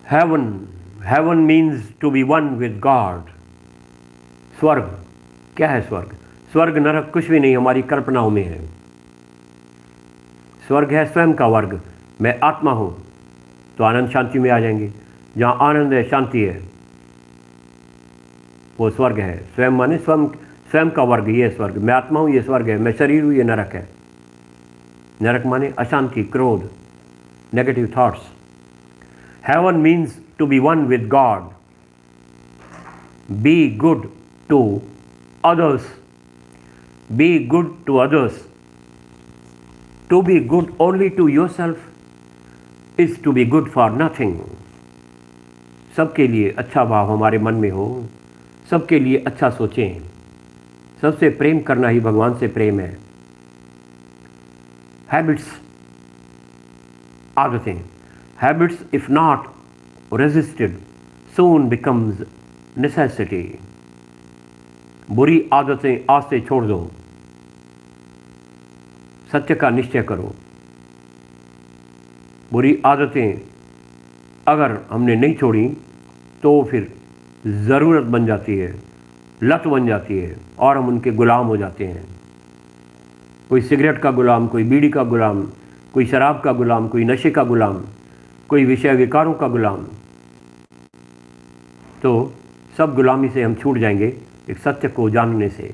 Heaven means to be one with God. स्वर्ग क्या है? स्वर्ग नरक कुछ भी नहीं, हमारी कल्पनाओं में है। स्वर्ग है स्वयं का वर्ग। मैं आत्मा हूँ तो आनंद शांति में आ जाएंगे। जहाँ आनंद है, शांति है, वो स्वर्ग है। स्वयं माने स्वयं का वर्ग, ये स्वर्ग। मैं आत्मा हूँ, ये स्वर्ग है। मैं शरीर हूँ, ये नरक है। नरक माने अशांति, क्रोध, negative thoughts. Heaven means to be one with God. Be good to others. Be good to others. To be good only to yourself is to be good for nothing. सबके लिए अच्छा भाव हमारे मन में हो, सबके लिए अच्छा सोचें। सबसे प्रेम करना ही भगवान से प्रेम है। हैबिट्स, आदतें। Habits, if not resisted, soon becomes necessity. बुरी आदतें आज से छोड़ दो, सत्य का निश्चय करो। बुरी आदतें अगर हमने नहीं छोड़ी तो फिर ज़रूरत बन जाती है, लत बन जाती है और हम उनके गुलाम हो जाते हैं। कोई सिगरेट का गुलाम, कोई बीड़ी का गुलाम, कोई शराब का गुलाम, कोई नशे का गुलाम, कोई विषय विकारों का गुलाम। तो सब गुलामी से हम छूट जाएंगे एक सत्य को जानने से।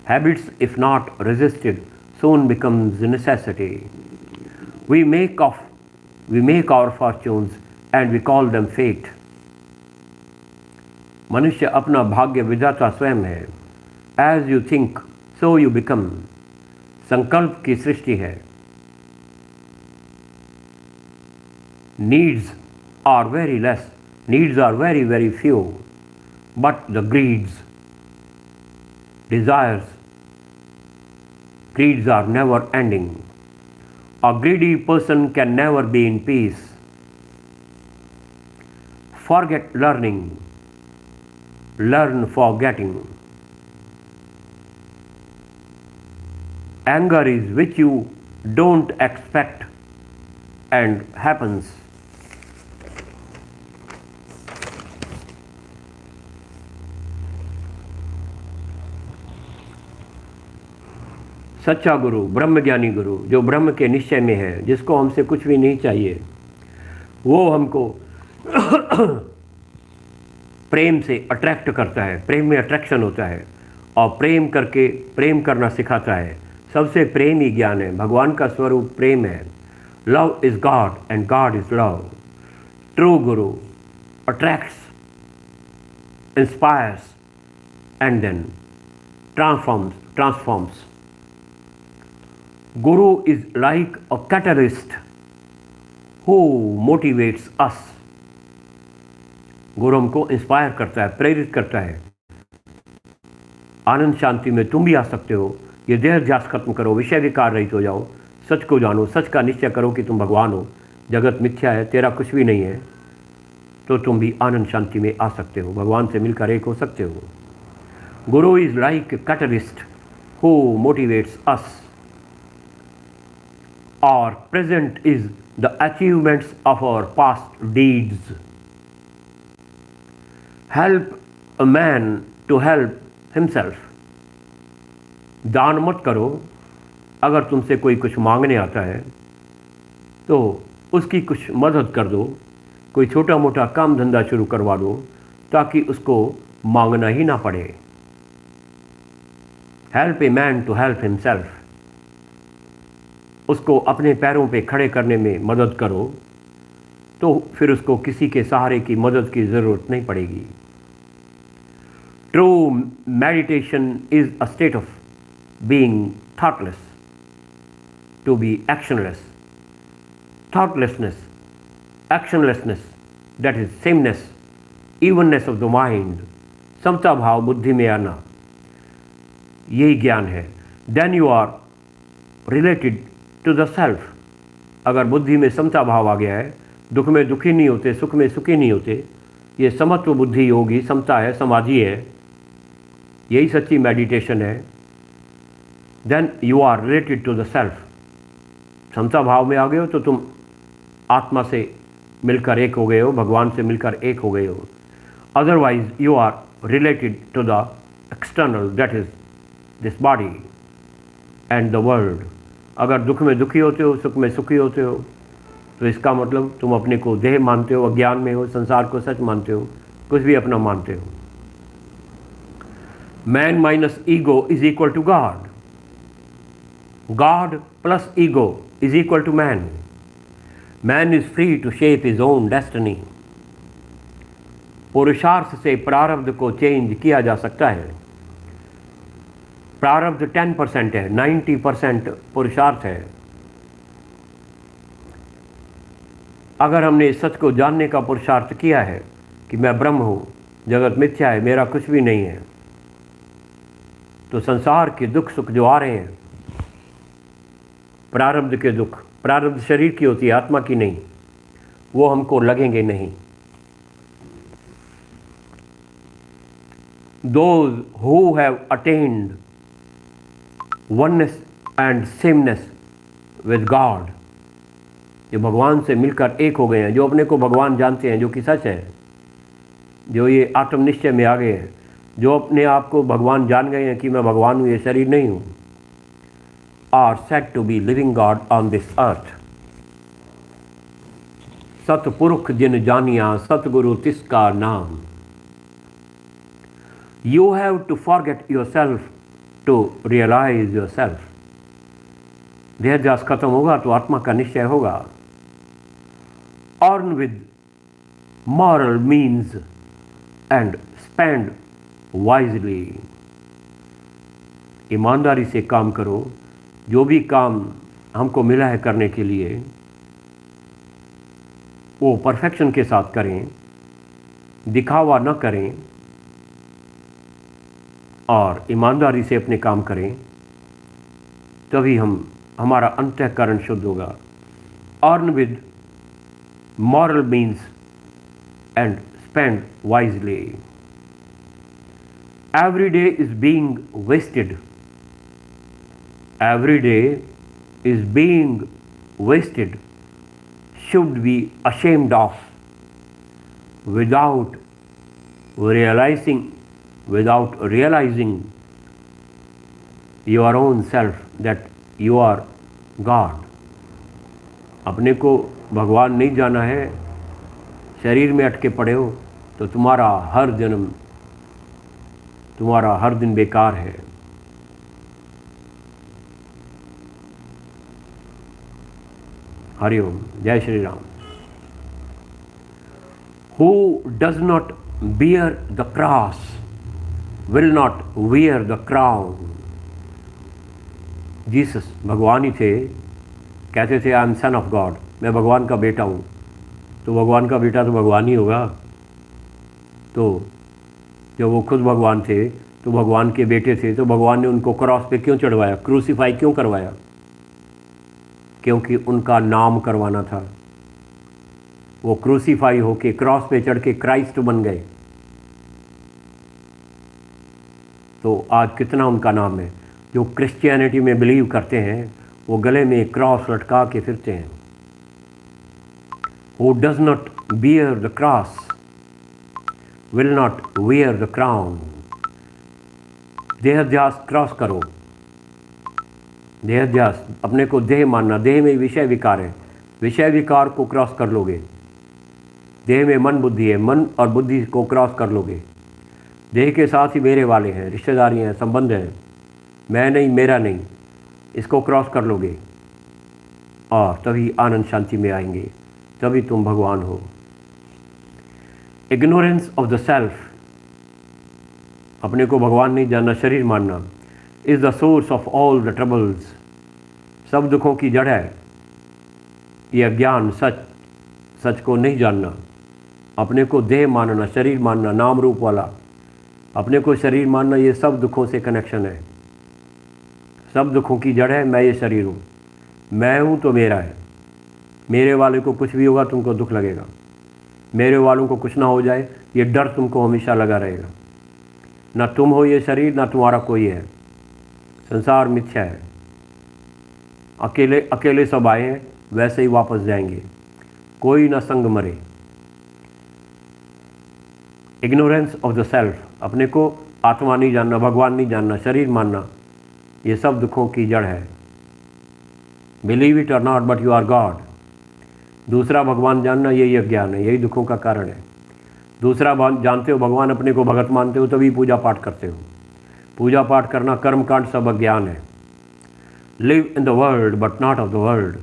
Habits if not resisted soon becomes necessity. We make our fortunes and we call them fate. मनुष्य अपना भाग्य विधाता स्वयं है। As you think, so you become. संकल्प की सृष्टि है। Needs are very less, needs are very, very few, but the desires are never ending. A greedy person can never be in peace. Forget learning, learn forgetting. Anger is which you don't expect and happens. सच्चा गुरु, ब्रह्मज्ञानी गुरु, जो ब्रह्म के निश्चय में है, जिसको हमसे कुछ भी नहीं चाहिए, वो हमको प्रेम से अट्रैक्ट करता है। प्रेम में अट्रैक्शन होता है और प्रेम करके प्रेम करना सिखाता है। सबसे प्रेम ही ज्ञान है। भगवान का स्वरूप प्रेम है। Love is God and God is love. True guru attracts, inspires and then transforms. Guru is like a catalyst who motivates us. गुरु हमको इंस्पायर करता है, प्रेरित करता है। आनंद शांति में तुम भी आ सकते हो ये देहाध्यास खत्म करो, विषय विकार रहित हो जाओ, सच को जानो, सच का निश्चय करो कि तुम भगवान हो, जगत मिथ्या है, तेरा कुछ भी नहीं है, तो तुम भी आनंद शांति में आ सकते हो, भगवान से मिलकर एक हो सकते हो। Guru is like catalyst who motivates us, our present is the achievements of our past deeds. Help a man to help himself. दान मत करो, अगर तुमसे कोई कुछ मांगने आता है तो उसकी कुछ मदद कर दो, कोई छोटा मोटा काम धंधा शुरू करवा दो ताकि उसको मांगना ही ना पड़े। Help a man to help himself, उसको अपने पैरों पे खड़े करने में मदद करो तो फिर उसको किसी के सहारे की मदद की ज़रूरत नहीं पड़ेगी। True meditation is a state of being thoughtless to be actionless. Thoughtlessness, actionlessness, that is sameness, evenness of the mind, समता भाव बुद्धि में आना, यही ज्ञान है। Then you are related to the self. अगर बुद्धि में समता भाव आ गया है, दुख में दुखी नहीं होते, सुख में सुखी नहीं होते, ये समत्व बुद्धि होगी, समता है, समाधि है, यही सच्ची मेडिटेशन है। Then you are related to the self. समता भाव में आ गए हो तो तुम आत्मा से मिलकर एक हो गए हो, भगवान से मिलकर एक हो गए हो। Otherwise you are related to the external, that is this body and the world. अगर दुख में दुखी होते हो, सुख में सुखी होते हो, तो इसका मतलब तुम अपने को देह मानते हो, अज्ञान में हो, संसार को सच मानते हो, कुछ भी अपना मानते हो। Man minus ego is equal to God. God plus ego is equal to man. Man is free to shape his own destiny. पुरुषार्थ से प्रारब्ध को चेंज किया जा सकता है। प्रारब्ध 10% है, 90% पुरुषार्थ है। अगर हमने सच को जानने का पुरुषार्थ किया है कि मैं ब्रह्म हूँ, जगत मिथ्या है, मेरा कुछ भी नहीं है, तो संसार के दुख सुख जो आ रहे हैं, प्रारब्ध के दुख, प्रारब्ध शरीर की होती है, आत्मा की नहीं, वो हमको लगेंगे नहीं। Those who have attained oneness and sameness with God, जो भगवान से मिलकर एक हो गए हैं, जो अपने को भगवान जानते हैं, जो कि सच है, जो ये आत्मनिश्चय में आ गए हैं, जो अपने आप को भगवान जान गए हैं कि मैं भगवान हूँ, ये शरीर नहीं हूँ, are said to be living God on this earth. सतपुरुष जिन जानिया, सतगुरु तिसका नाम। You have to forget yourself to realize yourself. देहाध्यास खत्म होगा तो आत्मा का निश्चय होगा। Earn with moral means and spend wisely. ईमानदारी से काम करो, जो भी काम हमको मिला है करने के लिए वो परफेक्शन के साथ करें, दिखावा न करें और ईमानदारी से अपने काम करें, तभी हमारा अंतःकरण शुद्ध होगा। Earn with moral means and spend wisely. Every day is being wasted. Every day is being wasted, should be ashamed of, without realizing your own self that you are God. अपने को भगवान नहीं जाना है, शरीर में अटके पड़े हो, तो तुम्हारा हर जन्म, तुम्हारा हर दिन बेकार है। हरिओम, जय Shri Ram. Who does not bear the cross will not wear the crown. Jesus भगवान ही थे, कहते थे I am son of God, मैं भगवान का बेटा हूँ, तो भगवान का बेटा तो भगवान ही होगा। तो जब वो खुद भगवान थे तो भगवान के बेटे थे, तो भगवान ने उनको क्रॉस पे क्यों चढ़वाया, क्रूसीफाई क्यों करवाया? क्योंकि उनका नाम करवाना था। वो क्रूसीफाई होके क्रॉस पे चढ़ के क्राइस्ट बन गए। तो आज कितना उनका नाम है। जो क्रिश्चियनिटी में बिलीव करते हैं वो गले में क्रॉस लटका के फिरते हैं। Who does not bear the cross will not wear the crown। देहाध्यास क्रॉस करो। देहाध्यास, अपने को देह मानना, देह में विषय विकार है, विषय विकार को क्रॉस कर लोगे। देह में मन बुद्धि है, मन और बुद्धि को क्रॉस कर लोगे। देह के साथ ही मेरे वाले हैं, रिश्तेदारी हैं, संबंध हैं, मैं नहीं मेरा नहीं, इसको क्रॉस कर लोगे और तभी आनंद शांति में आएंगे, तभी तुम भगवान हो। इग्नोरेंस ऑफ द सेल्फ, अपने को भगवान नहीं जानना, शरीर मानना, is the source of all the troubles, सब दुखों की जड़ है। यह अज्ञान, सच को नहीं जानना, अपने को देह मानना, शरीर मानना, नाम रूप वाला, अपने को शरीर मानना, ये सब दुखों से कनेक्शन है। सब दुखों की जड़ है, मैं ये शरीर हूँ, मैं हूँ तो मेरा है। मेरे वाले को कुछ भी होगा तुमको दुख लगेगा, मेरे वालों को कुछ ना हो जाए ये डर तुमको हमेशा लगा रहेगा। ना तुम हो ये शरीर, ना तुम्हारा कोई है। संसार मिथ्या है। अकेले अकेले सब आए हैं, वैसे ही वापस जाएंगे, कोई ना संग मरे। इग्नोरेंस ऑफ द सेल्फ, अपने को आत्मा नहीं जानना, भगवान नहीं जानना, शरीर मानना, ये सब दुखों की जड़ है। बिलीव इट और not but you are God. दूसरा भगवान जानना, यही अज्ञान है, यही दुखों का कारण है। दूसरा जानते हो भगवान, अपने को भगत मानते हो, तभी पूजा पाठ करते हो। पूजा पाठ करना, कर्मकांड सब अज्ञान है। Live in the world but not of the world,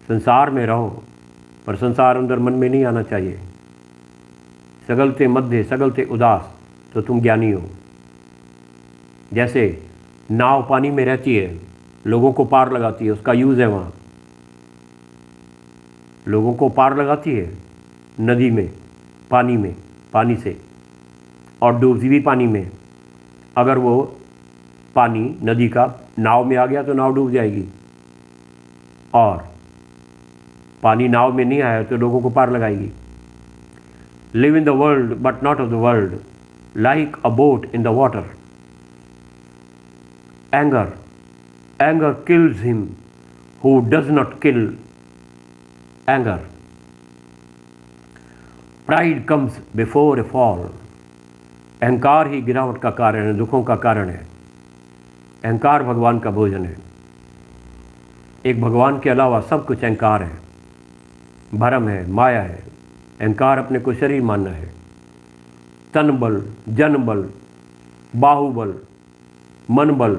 संसार में रहो पर संसार अंदर मन में नहीं आना चाहिए। सगलते मध्य सगलते उदास, तो तुम ज्ञानी हो। जैसे नाव पानी में रहती है, लोगों को पार लगाती है, उसका यूज़ है वहाँ, लोगों को पार लगाती है नदी में, पानी से, और डूबती भी पानी में। अगर वो पानी नदी का नाव में आ गया तो नाव डूब जाएगी, और पानी नाव में नहीं आया तो लोगों को पार लगाएगी। Live in the world but not of the world, like a boat in the water. Anger kills him who does not kill anger. Pride comes before A fall, अहंकार ही गिरावट का कारण है, दुखों का कारण है। अहंकार भगवान का भोजन है। एक भगवान के अलावा सब कुछ अहंकार है, भरम है, माया है। अहंकार अपने को शरीर मानना है। तन बल, जन बल, बाहुबल, मन बल,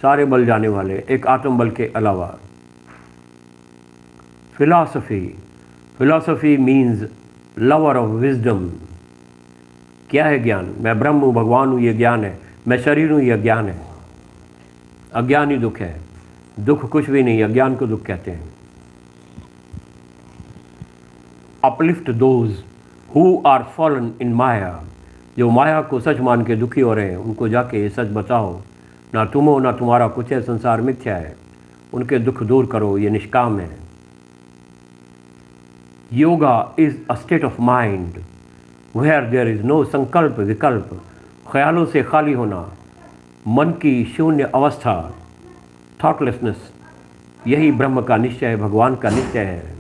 सारे बल जाने वाले एक आत्म बल के अलावा। Philosophy means lover of wisdom. क्या है ज्ञान? मैं ब्रह्म हूँ, भगवान हूँ, ये ज्ञान है। मैं शरीर हूँ, ये ज्ञान है। अज्ञान ही दुख है। दुख कुछ भी नहीं, अज्ञान को दुख कहते हैं। Uplift those who are fallen in maya, जो माया को सच मान के दुखी हो रहे हैं, उनको जाके ये सच बताओ, ना तुम हो ना तुम्हारा कुछ है, संसार मिथ्या है। उनके दुख दूर करो, ये निष्काम है। Yoga is a state of mind where there is no sankalp vikalp, ख्यालों से खाली होना, मन की शून्य अवस्था, थॉटलेसनेस, यही ब्रह्म का निश्चय है, भगवान का निश्चय है।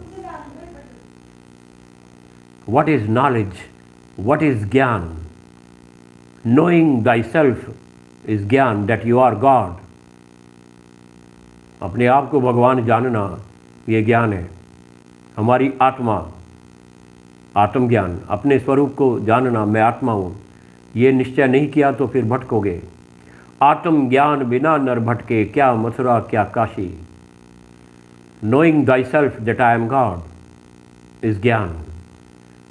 What is knowledge? What is ज्ञान? Knowing thyself is ज्ञान, that you are God. अपने आप को भगवान जानना, ये ज्ञान है। हमारी आत्मा, आत्मज्ञान, अपने स्वरूप को जानना, मैं आत्मा हूँ, ये निश्चय नहीं किया तो फिर भटकोगे। आत्मज्ञान बिना नर भटके, क्या मथुरा क्या Kashi. Knowing thyself that I am God is gyan.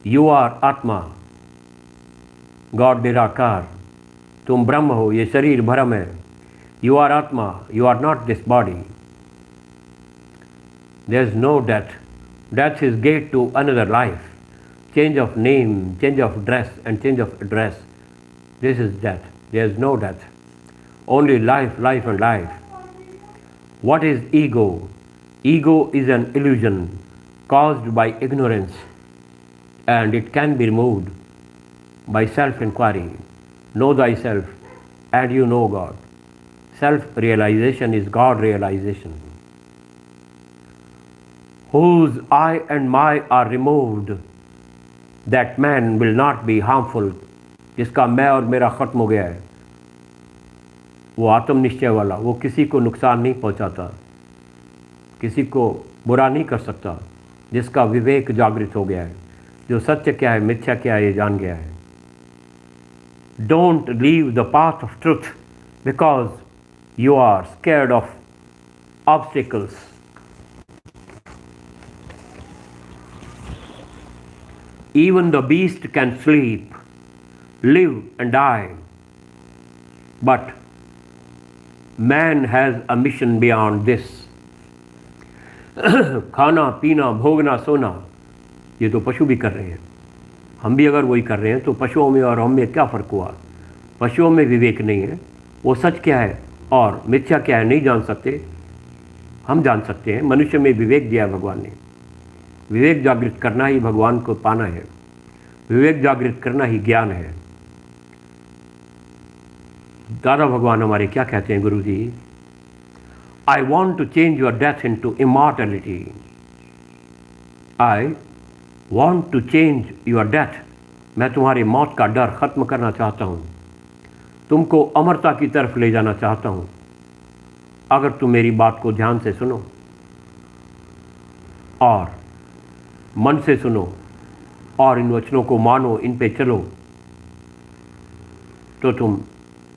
You are atma, God nirakar, तुम ब्रह्म हो, ये शरीर भ्रम है। You are atma, you are not this body. There is no death, death is gate to another life, change of name, change of dress and change of address, this is death, there is no death. only life, life and life. What is ego? Ego is an illusion caused by ignorance, and it can be removed by self-inquiry. Know thyself and you know God. Self-realization is God-realization. Whose I and my are removed, that man will not be harmful. जिसका मैं और मेरा ख़त्म हो गया है, वो आत्मनिश्चय वाला, वो किसी को नुकसान नहीं पहुंचाता, किसी को बुरा नहीं कर सकता, जिसका विवेक जागृत हो गया है, जो सत्य क्या है मिथ्या क्या है ये जान गया है. Don't leave the path of truth because you are scared of obstacles. Even the beast can sleep, live and die, but man has a mission beyond this. खाना पीना भोगना सोना ये तो पशु भी कर रहे हैं, हम भी अगर वही कर रहे हैं तो पशुओं में और हम में क्या फ़र्क हुआ? पशुओं में विवेक नहीं है, वो सच क्या है और मिथ्या क्या है नहीं जान सकते, हम जान सकते हैं. मनुष्य में विवेक दिया भगवान ने. विवेक जागृत करना ही भगवान को पाना है, विवेक जागृत करना ही ज्ञान है. दादा भगवान हमारे क्या कहते हैं गुरु जी? I want to change your death into immortality. I want to change your death. मैं तुम्हारी मौत का डर ख़त्म करना चाहता हूँ, तुमको अमरता की तरफ ले जाना चाहता हूँ. अगर तुम मेरी बात को ध्यान से सुनो और मन से सुनो और इन वचनों को मानो, इन पे चलो, तो तुम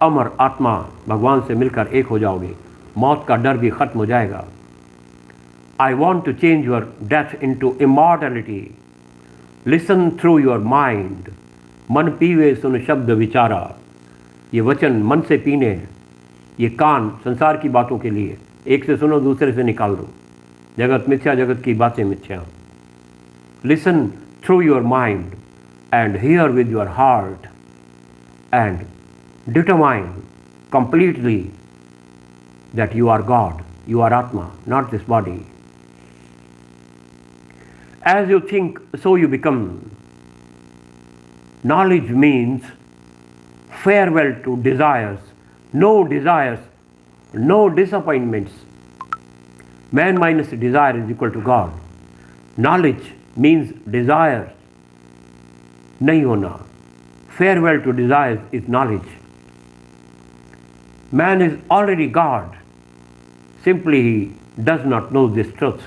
अमर आत्मा भगवान से मिलकर एक हो जाओगे. मौत का डर भी ख़त्म हो जाएगा. I want to change your death into immortality. Listen through your mind. मन पीवे सुन शब्द विचारा. ये वचन मन से पीने हैं, ये कान संसार की बातों के लिए. एक से सुनो दूसरे से निकाल दो. जगत मिथ्या, जगत की बातें मिथ्या. Listen through your mind and hear with your heart and determine completely that you are God, you are Atma, not this body. As you think, so you become. Knowledge means farewell to desires, no disappointments. Man minus desire is equal to God. Knowledge means desires nahi hona. Farewell to desires is knowledge. Man is already God. Simply he does not know this truth.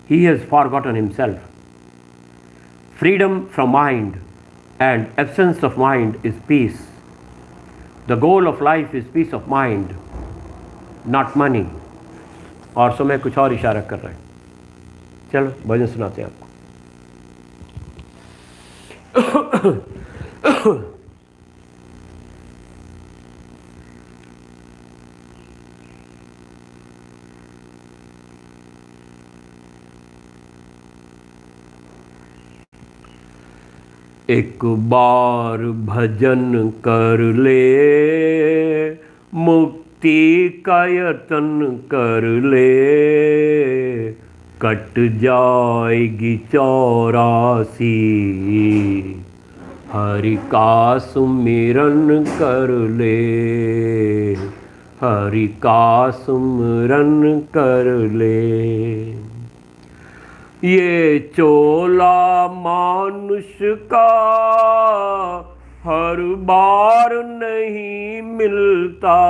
He has forgotten himself. Freedom from mind and absence of mind is peace. The goal of life is peace of mind, not money. और समय कुछ और इशारा कर रहा है. चलो भजन सुनाते हैं आपको. एक बार भजन कर ले, मुक्ति का यत्न कर ले, कट जाएगी 84. हरि का सुमिरन कर ले, हरि का सुमिरन कर ले. ये चोला मानुष का हर बार नहीं मिलता,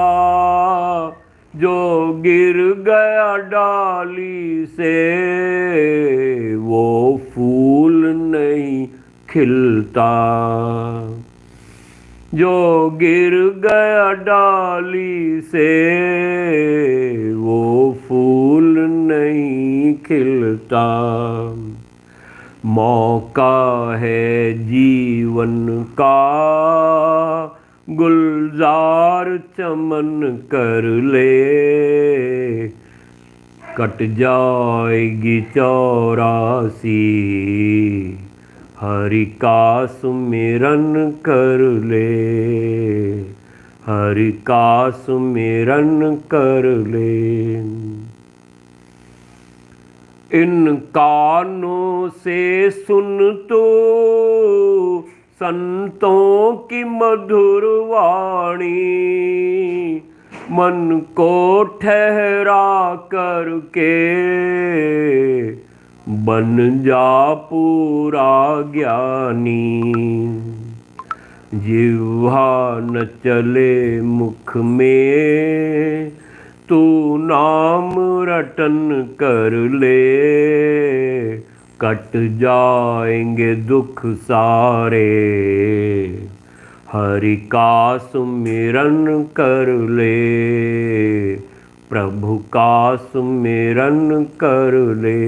जो गिर गया डाली से वो फूल नहीं खिलता. जो गिर गया डाली से वो फूल नहीं खिलता. मौका है जीवन का गुलजार चमन कर ले, कट जाएगी 84. हरि का सुमिरन कर ले, हरि का सुमिरन कर ले। इन कानों से सुन तो संतों की मधुर वाणी, मन को ठहरा करके बन जा पूरा ज्ञानी। जिह्वा न चले मुख में, तू नाम रटन कर ले, कट जाएंगे दुख सारे। हरि का सुमिरन कर ले, प्रभु का सुमिरन कर ले।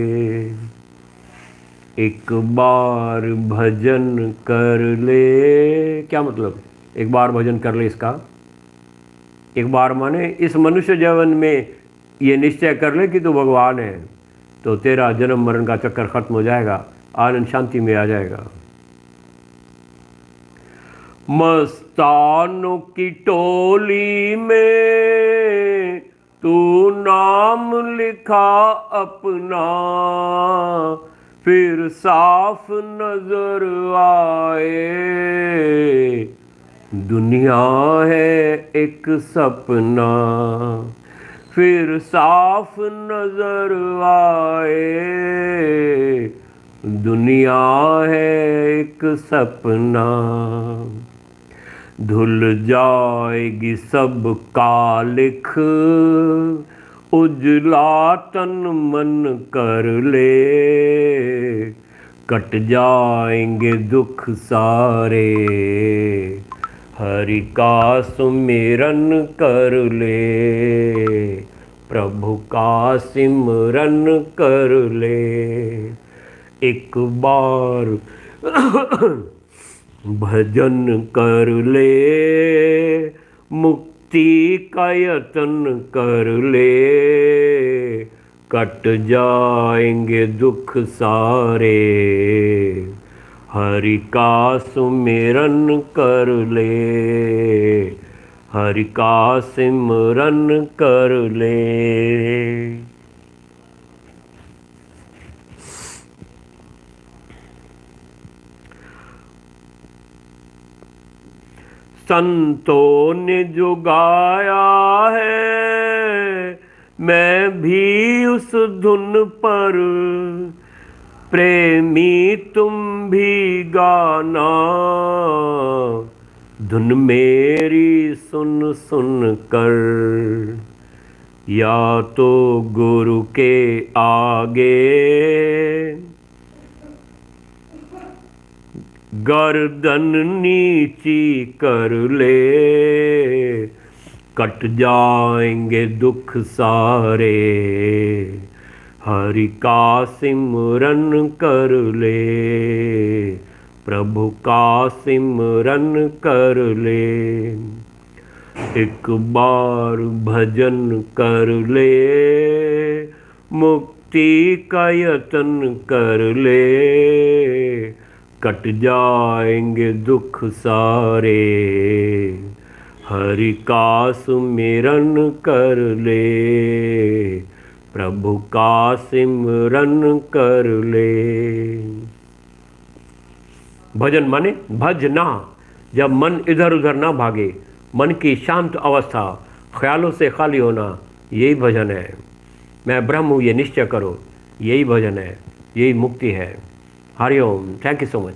एक बार भजन कर ले, क्या मतलब? एक बार भजन कर ले इसका एक बार माने इस मनुष्य जीवन में ये निश्चय कर ले कि तू भगवान है, तो तेरा जन्म मरण का चक्कर खत्म हो जाएगा, आनंद शांति में आ जाएगा। मस्तानों की टोली में तू नाम लिखा अपना, फिर साफ नजर आए दुनिया है एक सपना। फिर साफ नजर आए दुनिया है एक सपना। धुल जाएगी सब कालिख, उजला तन मन कर ले, कट जाएंगे दुख सारे। हरि का सुमिरन कर ले, प्रभु का सिमरन कर ले। एक बार भजन कर ले, मुक्ति का यत्न कर ले, कट जाएंगे दुख सारे। हरि का सुमिरन कर ले, हरि का सिमरन कर ले। संतों ने जो गाया है, मैं भी उस धुन पर, प्रेमी तुम भी गाना। धुन मेरी सुन सुन कर, या तो गुरु के आगे गर्दन नीची कर ले, कट जाएंगे दुख सारे। हरि का सिमरन कर ले, प्रभु का सिमरन कर ले। एक बार भजन कर ले, मुक्ति का यत्न कर ले, कट जाएंगे दुख सारे। हरि का सुमिरन कर ले, प्रभु का सिमरन कर ले। भजन माने भजना, जब मन इधर उधर ना भागे, मन की शांत अवस्था, ख्यालों से खाली होना, यही भजन है। मैं ब्रह्म हूँ ये निश्चय करो, यही भजन है, यही मुक्ति है। Hari Om. Thank you so much.